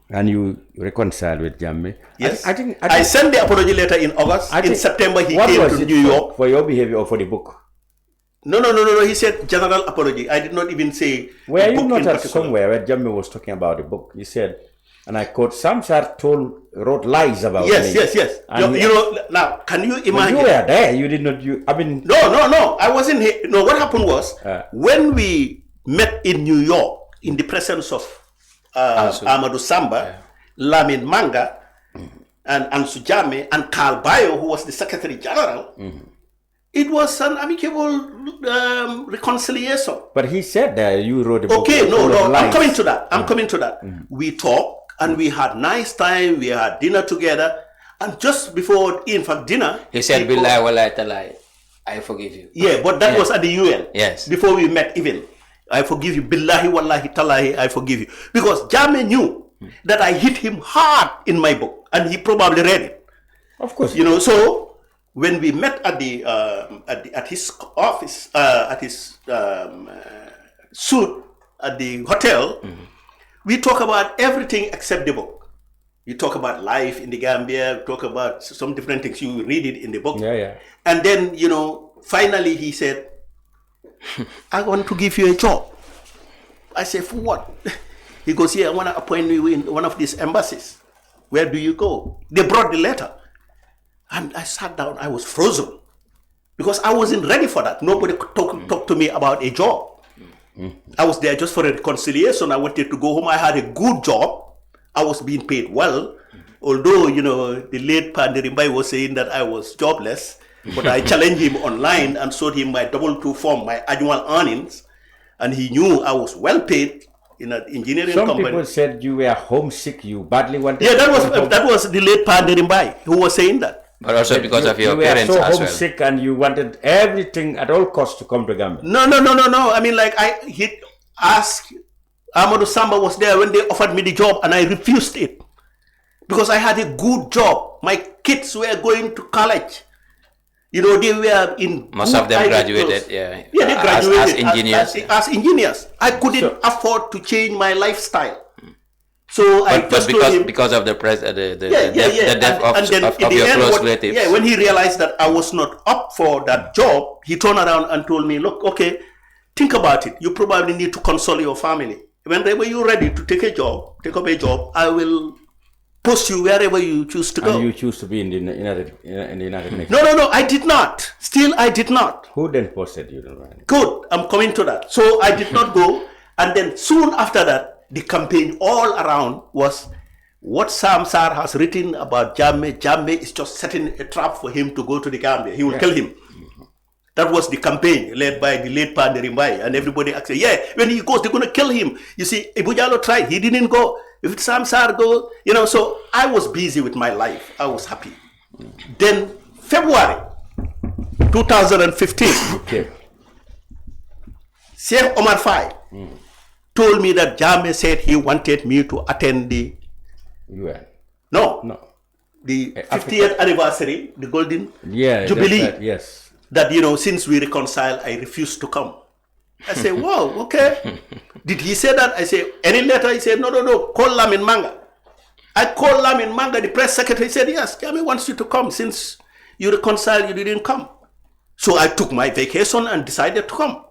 and you reconciled with Jammeh. Yes. I sent the apology letter in August. In September he came to New York. For your behavior or for the book? No. He said general apology. I did not even say. Were you not at somewhere where Jammeh was talking about the book? He said, and I quote, Sarr wrote lies about me. Yes. You know, now, can you imagine? You were there. You did not. No. I wasn't here. No, what happened was, when we met in New York, in the presence of Amadou Samba, Lamin Manga, and Ansu Jammeh, and Carl Bayo, who was the Secretary General, it was an amicable reconciliation. But he said that you wrote a book. Okay, no, I'm coming to that. We talked and we had nice time. We had dinner together, and just before, in fact, dinner, he said, "Billahi wallahi talai, I forgive you." Yeah, but that was at the UN. Yes. Before we met, even I forgive you. Billahi wallahi talai, I forgive you, because Jammeh knew that I hit him hard in my book, and he probably read it. Of course, you know. So when we met at his office, at his suite at the hotel, we talk about everything except the book. We talk about life in the Gambia. We talk about some different things. You read it in the book. Yeah. And then, you know, finally he said, "I want to give you a job." I said, "For what?" He goes, "Yeah, I want to appoint you in one of these embassies. Where do you go?" They brought the letter. And I sat down. I was frozen because I wasn't ready for that. Nobody talked to me about a job. I was there just for a reconciliation. I wanted to go home. I had a good job. I was being paid well. Although, you know, the late Panderimbai was saying that I was jobless. But I challenged him online and showed him my double-2 form, my annual earnings. And he knew I was well paid in an engineering company. Some people said you were homesick. You badly wanted. Yeah, that was the late Panderimbai who was saying that. But also because of your parents as well. You were so homesick and you wanted everything at all costs to come to Gambia. No. I mean, like, he asked, Amadou Samba was there when they offered me the job and I refused it. Because I had a good job. My kids were going to college. You know, they were in... Most of them graduated, Yeah, they graduated as engineers. As engineers. I couldn't afford to change my lifestyle. So I But just told him, because of the the And death then of in the your end, close relatives. Yeah, when he realized that I was not up for that job, he turned around and told me, look, okay, think about it. You probably need to console your family. Whenever you're ready to take up a job, I will post you wherever you choose to go. And you choose to be in the United Nations? No, I did not. Still, I did not. Who then posted you? Good, I'm coming to that. So I did not go. And then soon after that, the campaign all around was what Sarr has written about Jammeh. Jammeh is just setting a trap for him to go to the Gambia. He will kill him. That was the campaign led by the late Pa Nderimbai, and everybody said, yeah, when he goes, they're going to kill him. You see, Ibu Jallow tried. He didn't go. If Sarr go, so I was busy with my life. I was happy. Then February 2015, Okay. Sheikh Omar Faye told me that Jammeh said he wanted me to attend the the 50th anniversary, the Golden Jubilee. Yes. That, since we reconciled, I refused to come. I said, wow, okay. Did he say that? I said, any letter? He said, no, call Lamin Manga. I called Lamin Manga, the press secretary. He said, yes, Jammeh wants you to come. Since you reconciled, you didn't come. So I took my vacation and decided to come.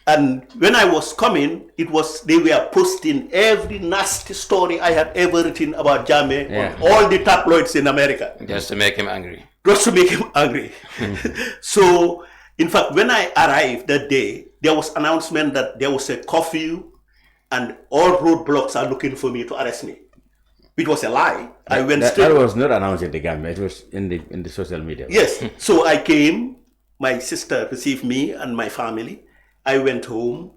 And when I was coming, they were posting every nasty story I had ever written about Jammeh on all the tabloids in America. Just to make him angry. So, in fact, when I arrived that day, there was announcement that there was a curfew and all roadblocks are looking for me to arrest me. It was a lie. I went straight. That was not announced in the Gambia. It was in the social media. Yes. So I came. My sister received me and my family. I went home.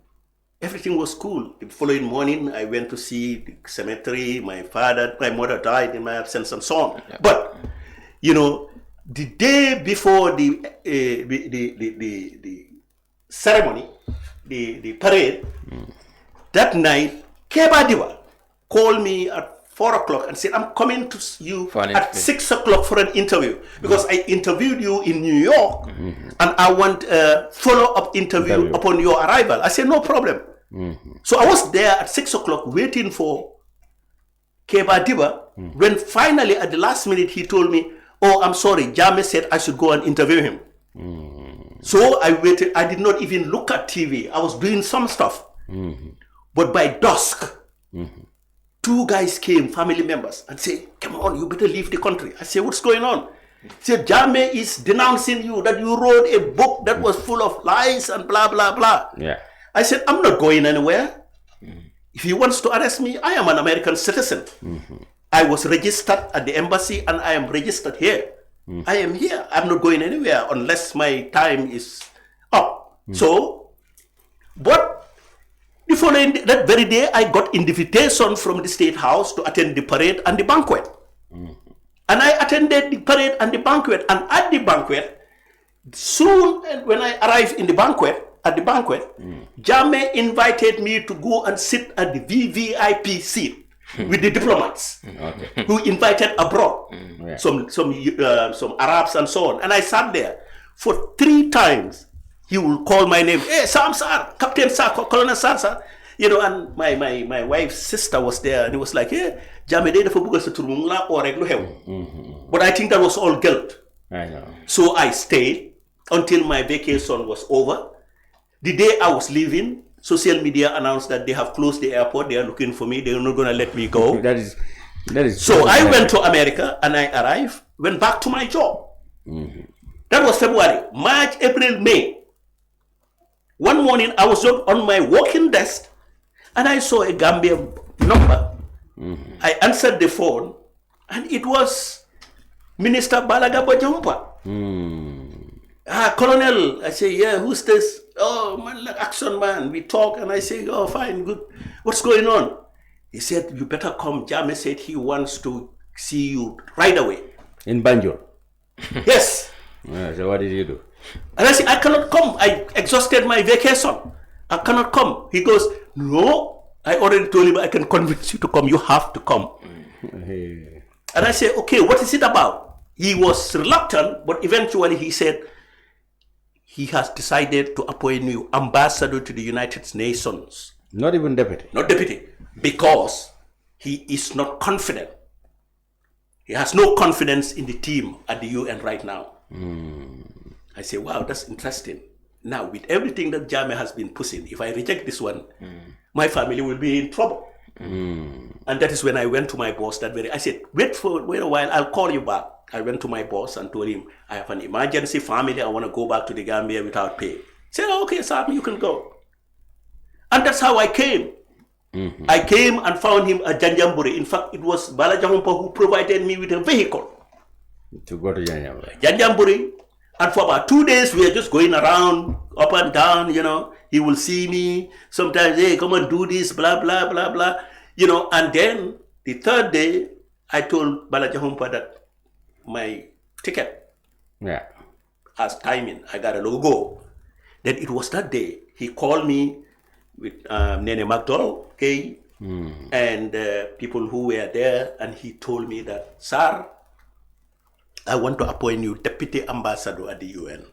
Everything was cool. The following morning, I went to see the cemetery. My mother died in my absence, and so on. Yeah. But the day before the ceremony, the parade, that night, Keba Diwa called me at 4 o'clock and said, I'm coming to you at 6 o'clock for an interview because I interviewed you in New York and I want a follow-up interview upon your arrival. I said, no problem. So I was there at 6 o'clock waiting for Keba Diba when finally at the last minute he told me, oh, I'm sorry, Jammeh said I should go and interview him. So I waited. I did not even look at TV. I was doing some stuff. But by dusk, 2 guys came, family members, and said, come on, you better leave the country. I said, what's going on? He said, Jammeh is denouncing you, that you wrote a book that was full of lies and blah, blah, blah. Yeah. I said, I'm not going anywhere. If he wants to arrest me, I am an American citizen. I was registered at the embassy and I am registered here. I am here. I'm not going anywhere unless my time is up. So, but the following, that very day, I got invitation from the State House to attend the parade and the banquet. And I attended the parade and the banquet. And at the banquet, soon when I arrived in the banquet, Jammeh invited me to go and sit at the VVIP seat with the diplomats who invited abroad, some Arabs and so on. And I sat there for 3 times. He will call my name, hey, Sarr, Captain Sarr, Colonel Sarr, sir. And my wife's sister was there, and he was like, hey, Jammeh de dafa bëgg sa tur mu la oo rek lu xew. But I think that was all guilt. I know. So I stayed until my vacation was over. The day I was leaving, social media announced that they have closed the airport. They are looking for me. They are not going to let me go. That is. So I went to America and I arrived, went back to my job. That was February, March, April, May. One morning, I was on my working desk and I saw a Gambia number. I answered the phone and it was Minister Balaga Bajampa. Colonel, I say, yeah, who's this? Oh, man, action man. We talk and I say, oh, fine, good. What's going on? He said, you better come. Jammeh said he wants to see you right away. In Banjul? Yes. So what did you do? And I said, I cannot come. I exhausted my vacation. I cannot come. He goes, no, I already told him I can convince you to come. You have to come. And I said, okay, what is it about? He was reluctant, but eventually he said, he has decided to appoint you ambassador to the United Nations. Not even deputy? Not deputy. because he is not confident. He has no confidence in the team at the UN right now. I say, wow, that's interesting. Now, with everything that Jammeh has been pushing, if I reject this one, my family will be in trouble. And that is when I went to my boss I said, wait a while, I'll call you back. I went to my boss and told him, I have an emergency family, I want to go back to the Gambia without pay. He said, oh, okay, Sarr, you can go. And that's how I came. I came and found him at Janjamburi. In fact, it was Bala Jahumpa who provided me with a vehicle. To go to Janjamburi. Janjamburi. And for about 2 days, we are just going around, up and down, He will see me. Sometimes, hey, come and do this, blah, blah, blah, blah. And then the third day, I told Bala Jahumpa that my ticket has timing. I got a logo. Then it was that day. He called me with Nene McDowell, and people who were there, and he told me that, Sarr, I want to appoint you deputy ambassador at the UN.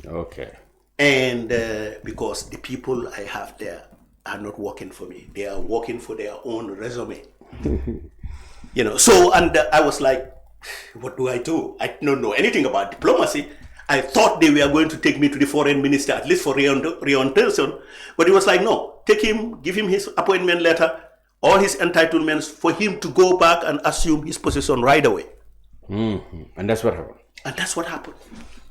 Okay. And because the people I have there are not working for me. They are working for their own resume. So, and I was like, what do? I don't know anything about diplomacy. I thought they were going to take me to the foreign minister, at least for reorientation. But he was like, no, take him, give him his appointment letter, all his entitlements for him to go back and assume his position right away. And that's what happened. And that's what happened.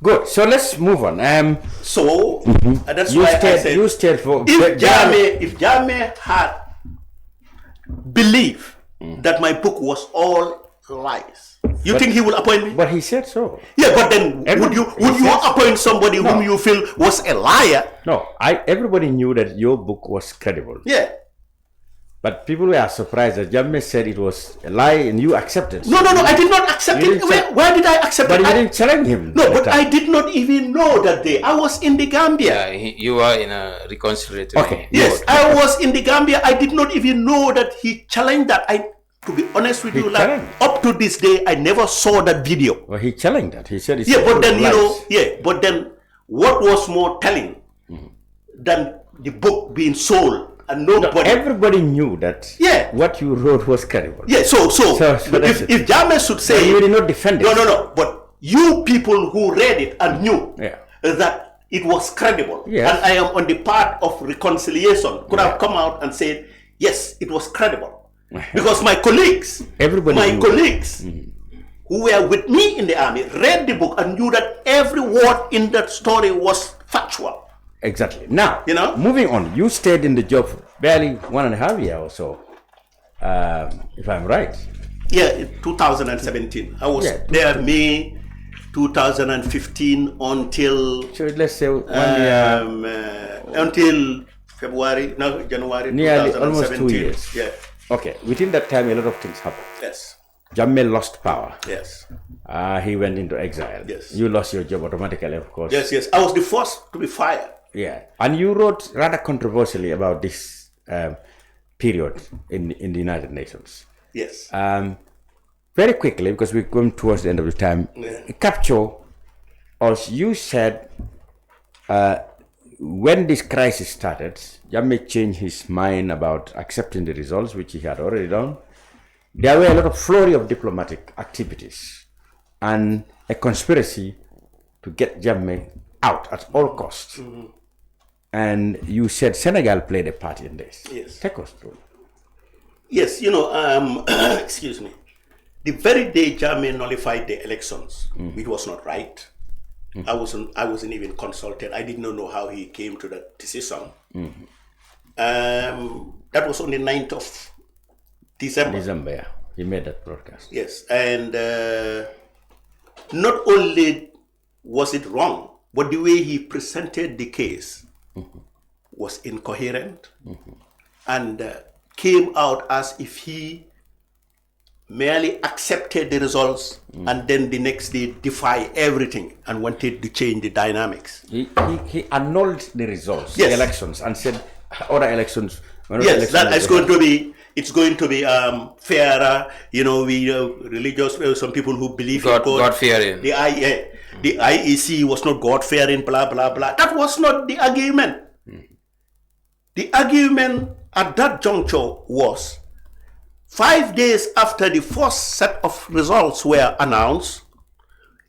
Good. So let's move on. That's why I said, if Jammeh had believed that my book was all lies, you think he will appoint me? But he said so. Yeah, but then would you appoint somebody whom you feel was a liar? No, everybody knew that your book was credible. Yeah. But people were surprised that Jammeh said it was a lie and you accepted. No, I did not accept it. Why did I accept it? But you didn't challenge him. No, but I did not even know that day. I was in the Gambia. Yeah, you were in a reconciliatory. Okay. Yes, I was in the Gambia. I did not even know that he challenged that. To be honest with you, like, up to this day, I never saw that video. Well, he challenged that. He said it's but then, but then what was more telling than the book being sold? And everybody knew that what you wrote was credible. Yeah, so but if Jammeh should say... you did not defend it. No. But you people who read it and knew that it was credible, and I am on the part of reconciliation, could have come out and said, yes, it was credible. Because my colleagues, who were with me in the army, read the book and knew that every word in that story was factual. Exactly. Now, moving on, you stayed in the job for barely 1.5 years or so, if I'm right. Yeah, in 2017. I was there May 2015 until... So let's say 1 year... until February, no, January nearly 2017. Almost 2 years. Yeah. Okay, within that time, a lot of things happened. Yes. Jammeh lost power. Yes. He went into exile. Yes. You lost your job automatically, of course. Yes. I was the first to be fired. Yeah. And you wrote rather controversially about this period in the United Nations. Yes. Very quickly, because we're going towards the end of the time, capture, as you said, when this crisis started, Jammeh changed his mind about accepting the results, which he had already done. There were a lot of flurry of diplomatic activities and a conspiracy to get Jammeh out at all costs. And you said Senegal played a part in this. Yes. Take us through. Yes, excuse me. The very day Jammeh nullified the elections, which was not right. I wasn't even consulted. I did not know how he came to that decision. That was on the 9th of December. Yeah. He made that broadcast. Yes, and not only was it wrong, but the way he presented the case was incoherent and came out as if he merely accepted the results and then the next day defy everything and wanted to change the dynamics. He annulled the results, yes, the elections, and said other elections. Yes, that is going to be. It's going to be fairer. Religious. Some people who believe in God fearing. The IEC was not God fearing. Blah blah blah. That was not the argument. The argument at that juncture was 5 days after the first set of results were announced,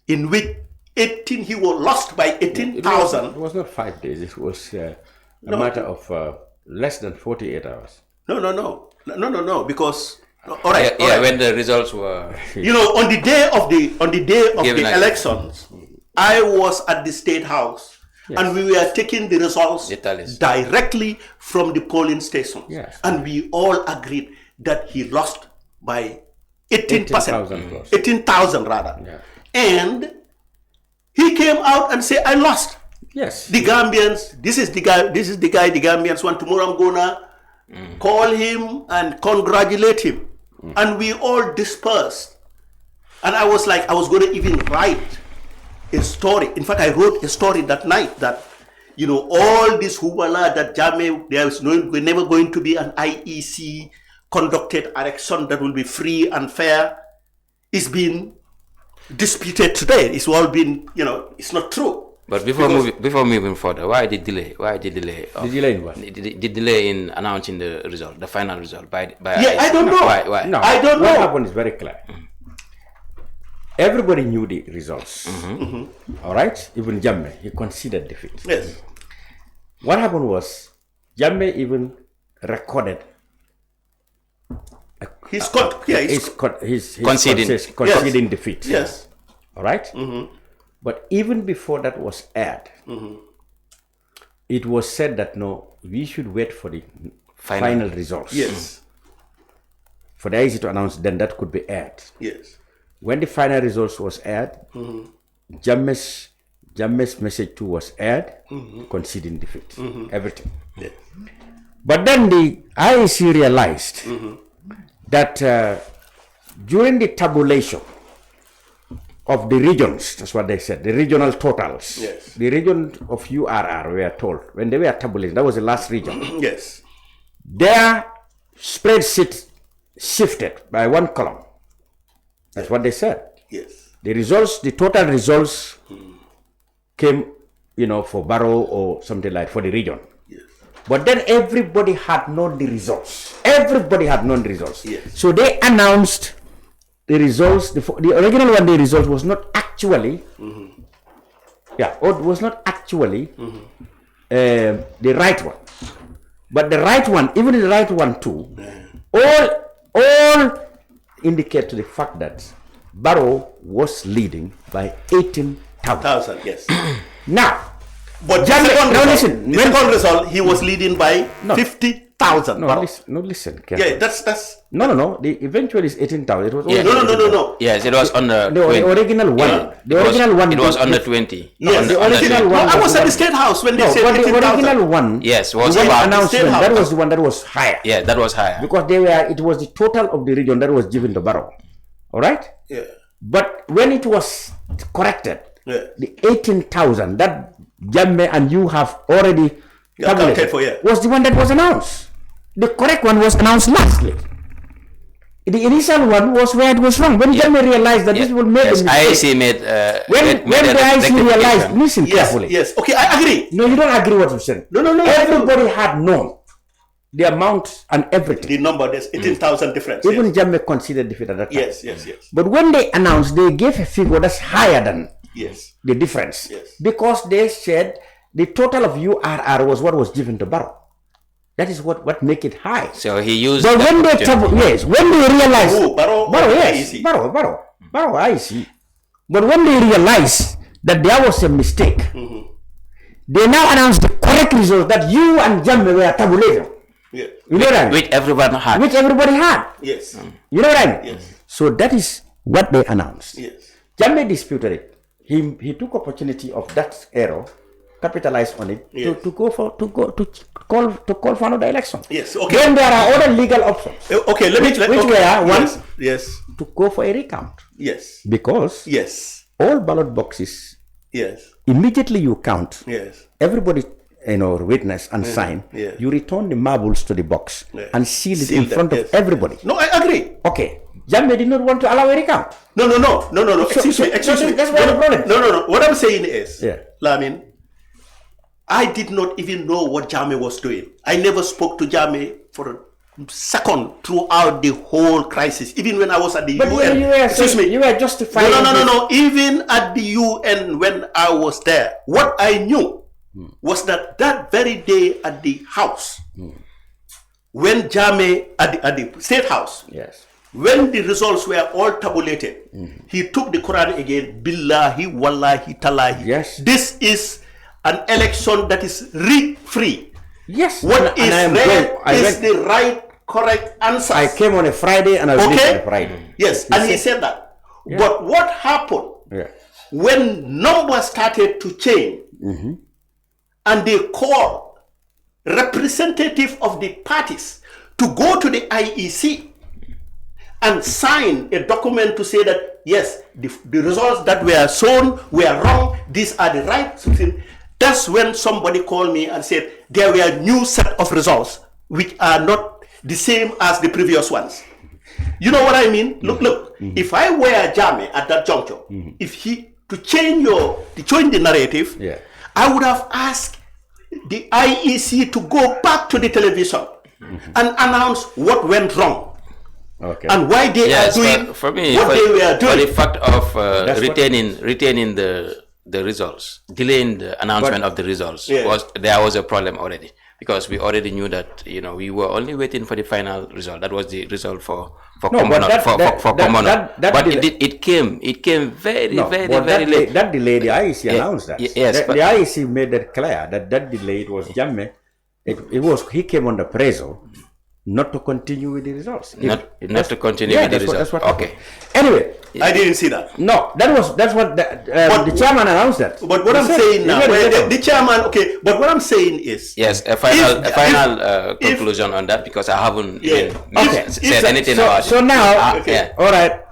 in which 18 he was lost by 18,000. It was not 5 days. It was a matter of less than 48 hours. No. Because all right. When the results were, on the day of the elections, I was at the State House, and we were taking the results directly from the polling station, and we all agreed that he lost by 18%, 18,000 rather, and he came out and said, "I lost." Yes. The Gambians, this is the guy the Gambians want. Tomorrow I'm gonna call him and congratulate him. And we all dispersed. And I was like, I was gonna even write a story. In fact, I wrote a story that night that, all this hoopla that Jammeh, we're never going to be an IEC conducted election that will be free and fair, is being disputed today. It's all been, it's not true. But before moving further, why the delay? Why the delay? The delay in what? The delay in announcing the result, the final result by I don't know. Why? No, I don't know. What happened is very clear. Everybody knew the results. All right? Even Jammeh, he conceded defeat. Yes. What happened was, Jammeh even recorded He's conceding defeat. Yes. All right? But even before that was aired, it was said that no, we should wait for the final results. Yes. For the IEC to announce, then that could be aired. Yes. When the final results was aired, Jammeh's message too was aired, conceding defeat, everything. Yes. But then the IEC realized that during the tabulation of the regions, that's what they said, the regional totals. Yes. The region of URR, we are told, when they were tabulating, that was the last region. Yes. Their spreadsheet shifted by one column. That's what they said. Yes. The results, the total results came, for Barrow or something like for the region. Yes. But then everybody had known the results. Everybody had known the results. Yes. So they announced the results. The original one, the result was not actually, was not actually the right one. But the right one, even the right one too, all indicate to the fact that Barrow was leading by 18,000. Yes. Now, but the second result, he was leading by 50,000. Listen. Carefully. Yeah, that's. No. Eventually it's 18,000. It was no. Yes, it was on the original one. Yeah. The original one. It was under 20. Yes, the original one. I was at the State House when they said 18,000. The original one. Yes, was about announcement. That was the one that was higher. Yeah, that was higher because it was the total of the region that was given to Barrow. All right. Yeah. But when it was corrected, the 18,000 that Jammeh and you have already accounted for, was the one that was announced. The correct one was announced lastly. The initial one was where it was wrong. When Jammeh realized that this would make a mistake. IEC made when the IEC realized, listen carefully. Yes. Okay, I agree. No, you don't agree what you said. No. Everybody had known the amount and everything. The number, there's 18,000 difference. Even Jammeh considered defeat at that time. Yes. But when they announced, they gave a figure that's higher than the difference. Yes. Because they said the total of URR was what was given to Barrow. That is what make it high. So he used. But when they realized, Barrow, I see. But when they realized that there was a mistake, they now announced the correct result that you and Jammeh were tabulating. Yeah. You know what I mean? Which everybody had. Yes. You know what I mean? Yes. So that is what they announced. Yes. Jammeh disputed it. He took opportunity of that error, capitalized on it to call for another election. Yes. Okay. Then there are other legal options. Okay. To go for a recount. Yes. Because all ballot boxes. Yes. Immediately you count. Yes. Everybody witness and sign. Yeah. You return the marbles to the box and seal it in front of everybody. No, I agree. Okay. Jammeh did not want to allow a recount. No. Excuse me. That's why the problem. No. What I'm saying is, Lamin, I did not even know what Jammeh was doing. I never spoke to Jammeh for a second throughout the whole crisis, even when I was at the but UN. You were justifying. No. Even at the UN when I was there, what I knew was that very day at the house, when Jammeh at the State House, yes, when the results were all tabulated, he took the Quran again. Billahi, wallahi, talahi. Yes, this is an election that is rig-free. Yes. What is read is the right, correct answer. I came on a Friday and I was on a Friday. Yes, he said that. Yeah. But what happened when numbers started to change and they called representative of the parties to go to the IEC and sign a document to say that, yes, the results that were shown were wrong, these are the right. That's when somebody called me and said there were new set of results which are not the same as the previous ones. You know what I mean? Look. If I were Jammeh at that juncture, if he to change the narrative, I would have asked the IEC to go back to the television and announce what went wrong. Okay. And why they are doing for me, what they were doing. For the fact of retaining the results, delaying the announcement of the results, there was a problem already, because we already knew that we were only waiting for the final result. That was the result for Common. But it came very late. That delay, the IEC announced that. Yes, the IEC made that clear that delay, it was Jammeh. He came under pressure not to continue with the results. Not to continue with the results. That's what okay. Anyway, I didn't see that. No, that's what the chairman announced that. But what I'm saying now, the chairman. Okay, but what I'm saying is a final conclusion on that, because I haven't even said anything about it. So now, all right,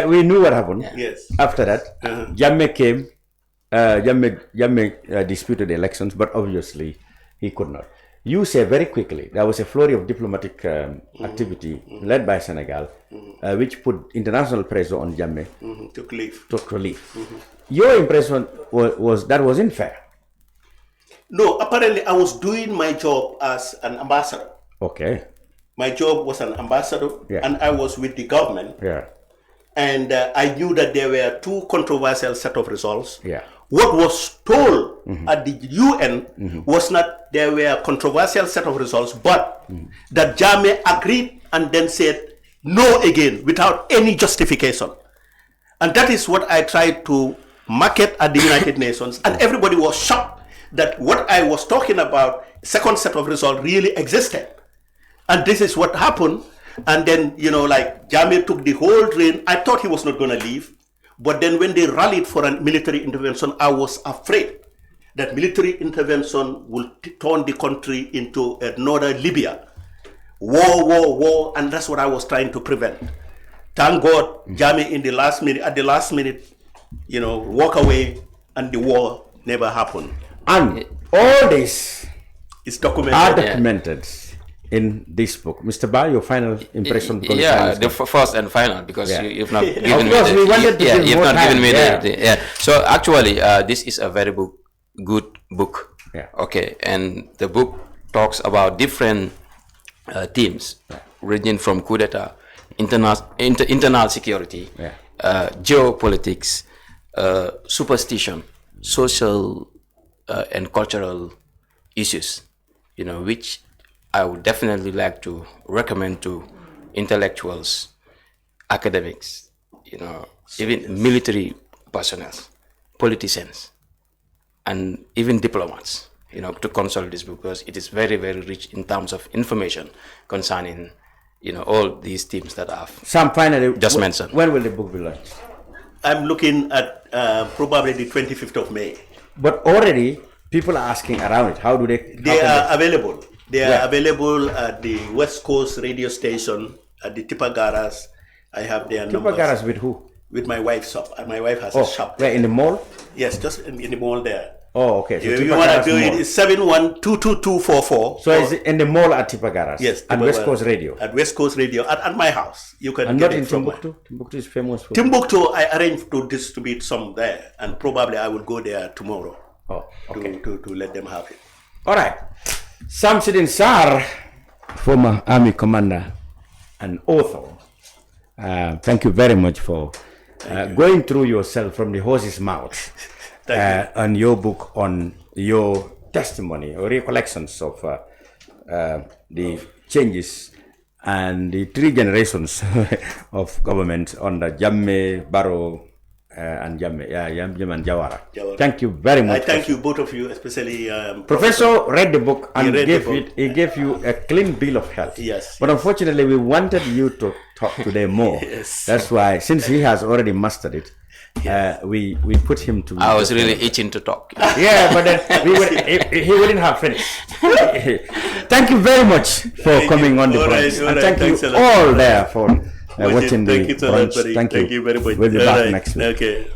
we knew what happened. Yes. After that, Jammeh came. Jammeh disputed the elections, but obviously he could not. You say very quickly there was a flurry of diplomatic activity led by Senegal, which put international pressure on Jammeh to leave. Your impression was that was unfair. No, apparently I was doing my job as an ambassador. Okay. My job was an ambassador, and I was with the government. Yeah. And I knew that there were two controversial set of results. Yeah. What was told at the UN was not there were controversial set of results, but that Jammeh agreed and then said no again without any justification. And that is what I tried to market at the United Nations, and everybody was shocked that what I was talking about, second set of results, really existed. And this is what happened. And then, like Jammeh took the whole train. I thought he was not going to leave. But then when they rallied for a military intervention, I was afraid that military intervention will turn the country into another Libya. War, and that's what I was trying to prevent. Thank God, Jammeh at the last minute, walk away, and the war never happened. And all this is documented. Are documented in this book. Mr. Ba, your final impression? The first and final, because you've not given me So actually, this is a very good book. Yeah. Okay, and the book talks about different themes, ranging from coup d'etat, internal security, geopolitics, superstition, social and cultural issues, which I would definitely like to recommend to intellectuals, academics, even military personnel, politicians, and even diplomats, to consult this book, because it is very, very rich in terms of information concerning, all these themes that I've just mentioned. When will the book be launched? I'm looking at probably the 25th of May. But already people are asking around it. How do they? They are available. They are available at the West Coast radio station, at the Tipagaras. I have their numbers. Tipagaras with who? With my wife's shop. My wife has a shop. Where, in the mall? Yes, just in the mall there. Oh, okay. So you want to do it, it's 71-22244. So is it in the mall at Tipagaras? Yes. At West Coast Radio? At West Coast Radio, at my house. You can and get not it in from Timbuktu? Timbuktu is famous for... Timbuktu, I arranged to distribute some there, and probably I will go there tomorrow. Oh, okay. To let them have it. All right. Samsidin Sarr former army commander and author. Thank you very much for going through yourself from the horse's mouth on your book on your testimony or recollections of the changes and the 3 generations of government under Jammeh, Barrow, and Jammeh and Jawara. Thank you very much. I thank you, both of you, especially Professor read the book and he gave you a clean bill of health. Yes. But unfortunately, we wanted you to talk today more. Yes. That's why, since he has already mastered it, we put him to. I was really itching to talk. Yeah, but then he wouldn't have finished. Thank you very much for coming on the brunch. And thank you all there for watching the brunch. Thank you very much. We'll be back next week. Okay.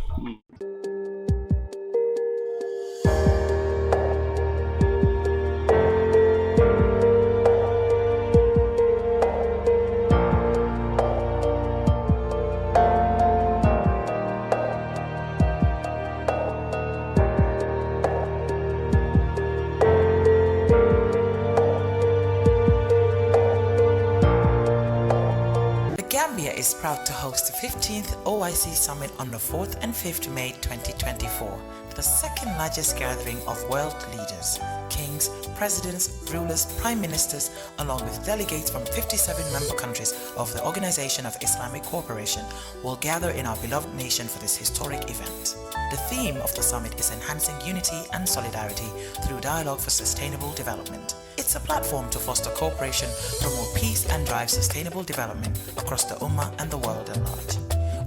Gambia is proud to host the 15th OIC Summit on the 4th and 5th May 2024, the second largest gathering of world leaders, kings, presidents, rulers, prime ministers, along with delegates from 57 member countries of the Organization of Islamic Cooperation will gather in our beloved nation for this historic event. The theme of the summit is enhancing unity and solidarity through dialogue for sustainable development. It's a platform to foster cooperation, promote peace and drive sustainable development across the Ummah and the world at large.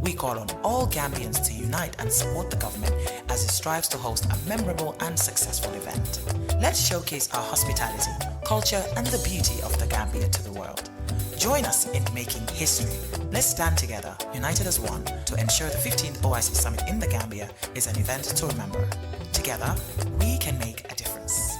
We call on all Gambians to unite and support the government as it strives to host a memorable and successful event. Let's showcase our hospitality, culture and the beauty of the Gambia to the world. Join us in making history. Let's stand together, united as one, to ensure the 15th OIC Summit in the Gambia is an event to remember. Together, we can make a difference.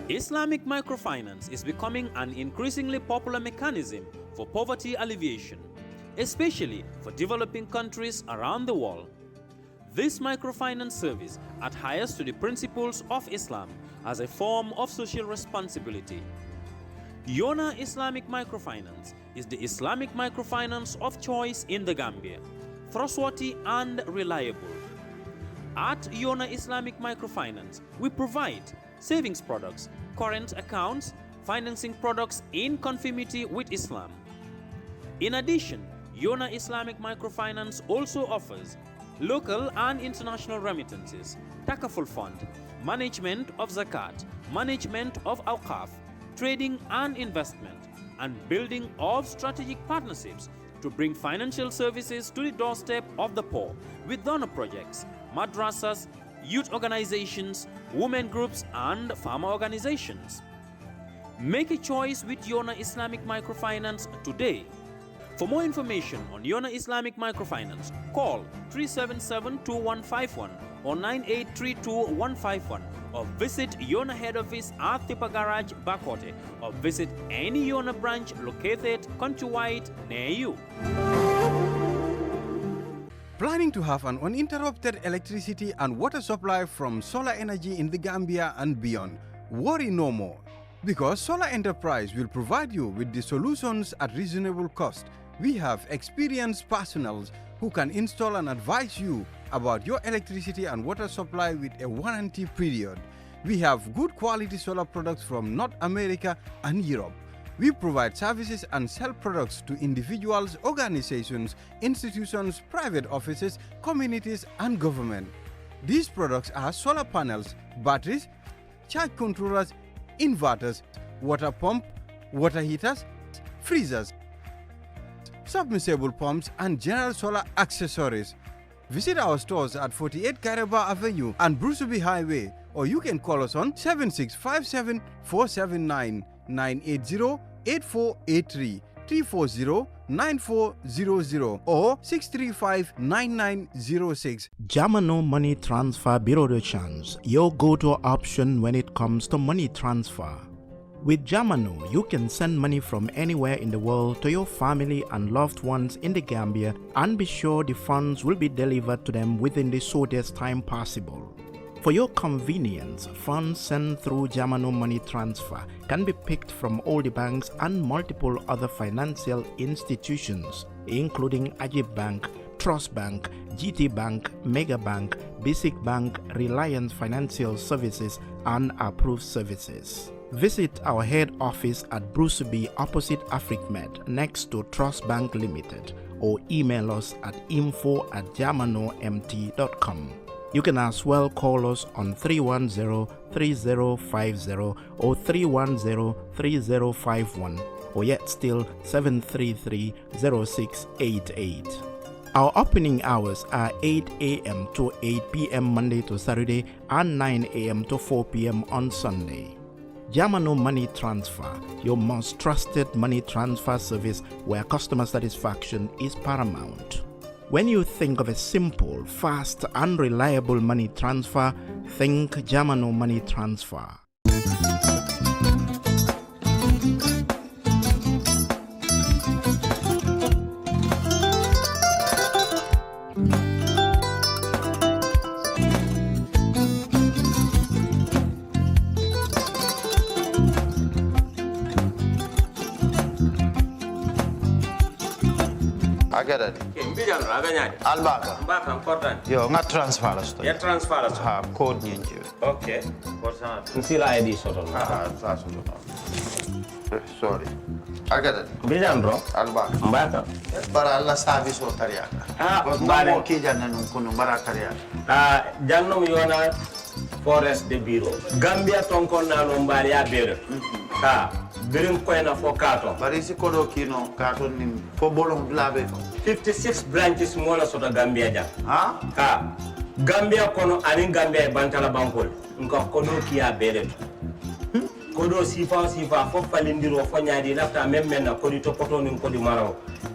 Islamic microfinance is becoming an increasingly popular mechanism for poverty alleviation, especially for developing countries around the world. This microfinance service adheres to the principles of Islam as a form of social responsibility. Yona Islamic Microfinance is the Islamic microfinance of choice in the Gambia, trustworthy and reliable. At Yona Islamic Microfinance, we provide savings products, current accounts, financing products in conformity with Islam. In addition, Yona Islamic Microfinance also offers local and international remittances, takaful fund, management of zakat, management of awqaf, trading and investment, and building of strategic partnerships to bring financial services to the doorstep of the poor with donor projects, madrasas, youth organizations, women groups, and farmer organizations. Make a choice with Yona Islamic Microfinance today. For more information on Yona Islamic Microfinance, call 377-2151 or 9832-151 or visit Yona head office at Tipa Garage, Bakote, or visit any Yona branch located countrywide near you. Planning to have an uninterrupted electricity and water supply from solar energy in the Gambia and beyond? Worry no more, because Solar Enterprise will provide you with the solutions at reasonable cost. We have experienced personnel who can install and advise you about your electricity and water supply with a warranty period. We have good quality solar products from North America and Europe. We provide services and sell products to individuals, organizations, institutions, private offices, communities, and government. These products are solar panels, batteries, charge controllers, inverters, water pump, water heaters, freezers, submersible pumps, and general solar accessories. Visit our stores at 48 Kairaba Avenue and Brusubi Highway, or you can call us on 7657 479 980-8483, 340-9400 or 635-9906. Jamano Money Transfer Bureau de Change, your go-to option when it comes to money transfer. With Jamano, you can send money from anywhere in the world to your family and loved ones in the Gambia and be sure the funds will be delivered to them within the shortest time possible. For your convenience, funds sent through Jamano Money Transfer can be picked from all the banks and multiple other financial institutions, including Ajib Bank, Trust Bank, GT Bank, Mega Bank, Basic Bank, Reliance Financial Services, and Approved Services. Visit our head office at Bruceby opposite AfricMed next to Trust Bank Limited, or email us at info@jamanomt.com. You can as well call us on 310-3050 or 310-3051, or yet still 733-0688. Our opening hours are 8 a.m. to 8 p.m. Monday to Saturday and 9 a.m. to 4 p.m. on Sunday. Jamano Money Transfer, your most trusted money transfer service where customer satisfaction is paramount. When you think of a simple, fast, and reliable money transfer, think Jamano Money Transfer. I get it. Albaka. Yo, nga transfer la sto. Ya transfer la sto. Ha, code nyingi. Okay. Nsila ID soto. Sorry. I get it. Bijan bro. Albaka. Mbaka. Bara alla service o tariaka. Mbare ki janna nun kunu bara tariaka. Jannom yona forest de bureau. Gambia tonkon na no mbari ya bere. Birim koyna fo kato. Bari si kodo kino kato ni fo bolong blabe to. 56 branches mola sota Gambia jam. Gambia kono anin Gambia bantala bankol. Nka kono kiya bere to. Kodo sifa fo falindiro fo nyaadi lafta memmen na kodi to poto nin kodi maraw.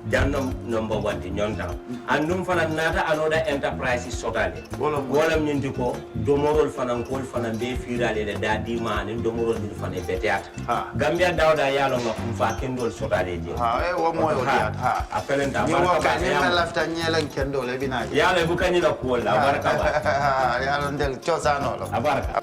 Jannam number 1 di nyonta. Andum fana nata anoda enterprise sotale. Wolam nyindi ko domorol fana kol fana be firale de dadi mani domorol dir fana beteat. Gambia dawda yalo ma fa kendol sotale je. Wo moyo diat. Apelenta ni wo ka ni lafta nyelen kendol e binaji. Yalo bu kanyi la ko la baraka ba. Yalo ndel chosano lo. Abaraka.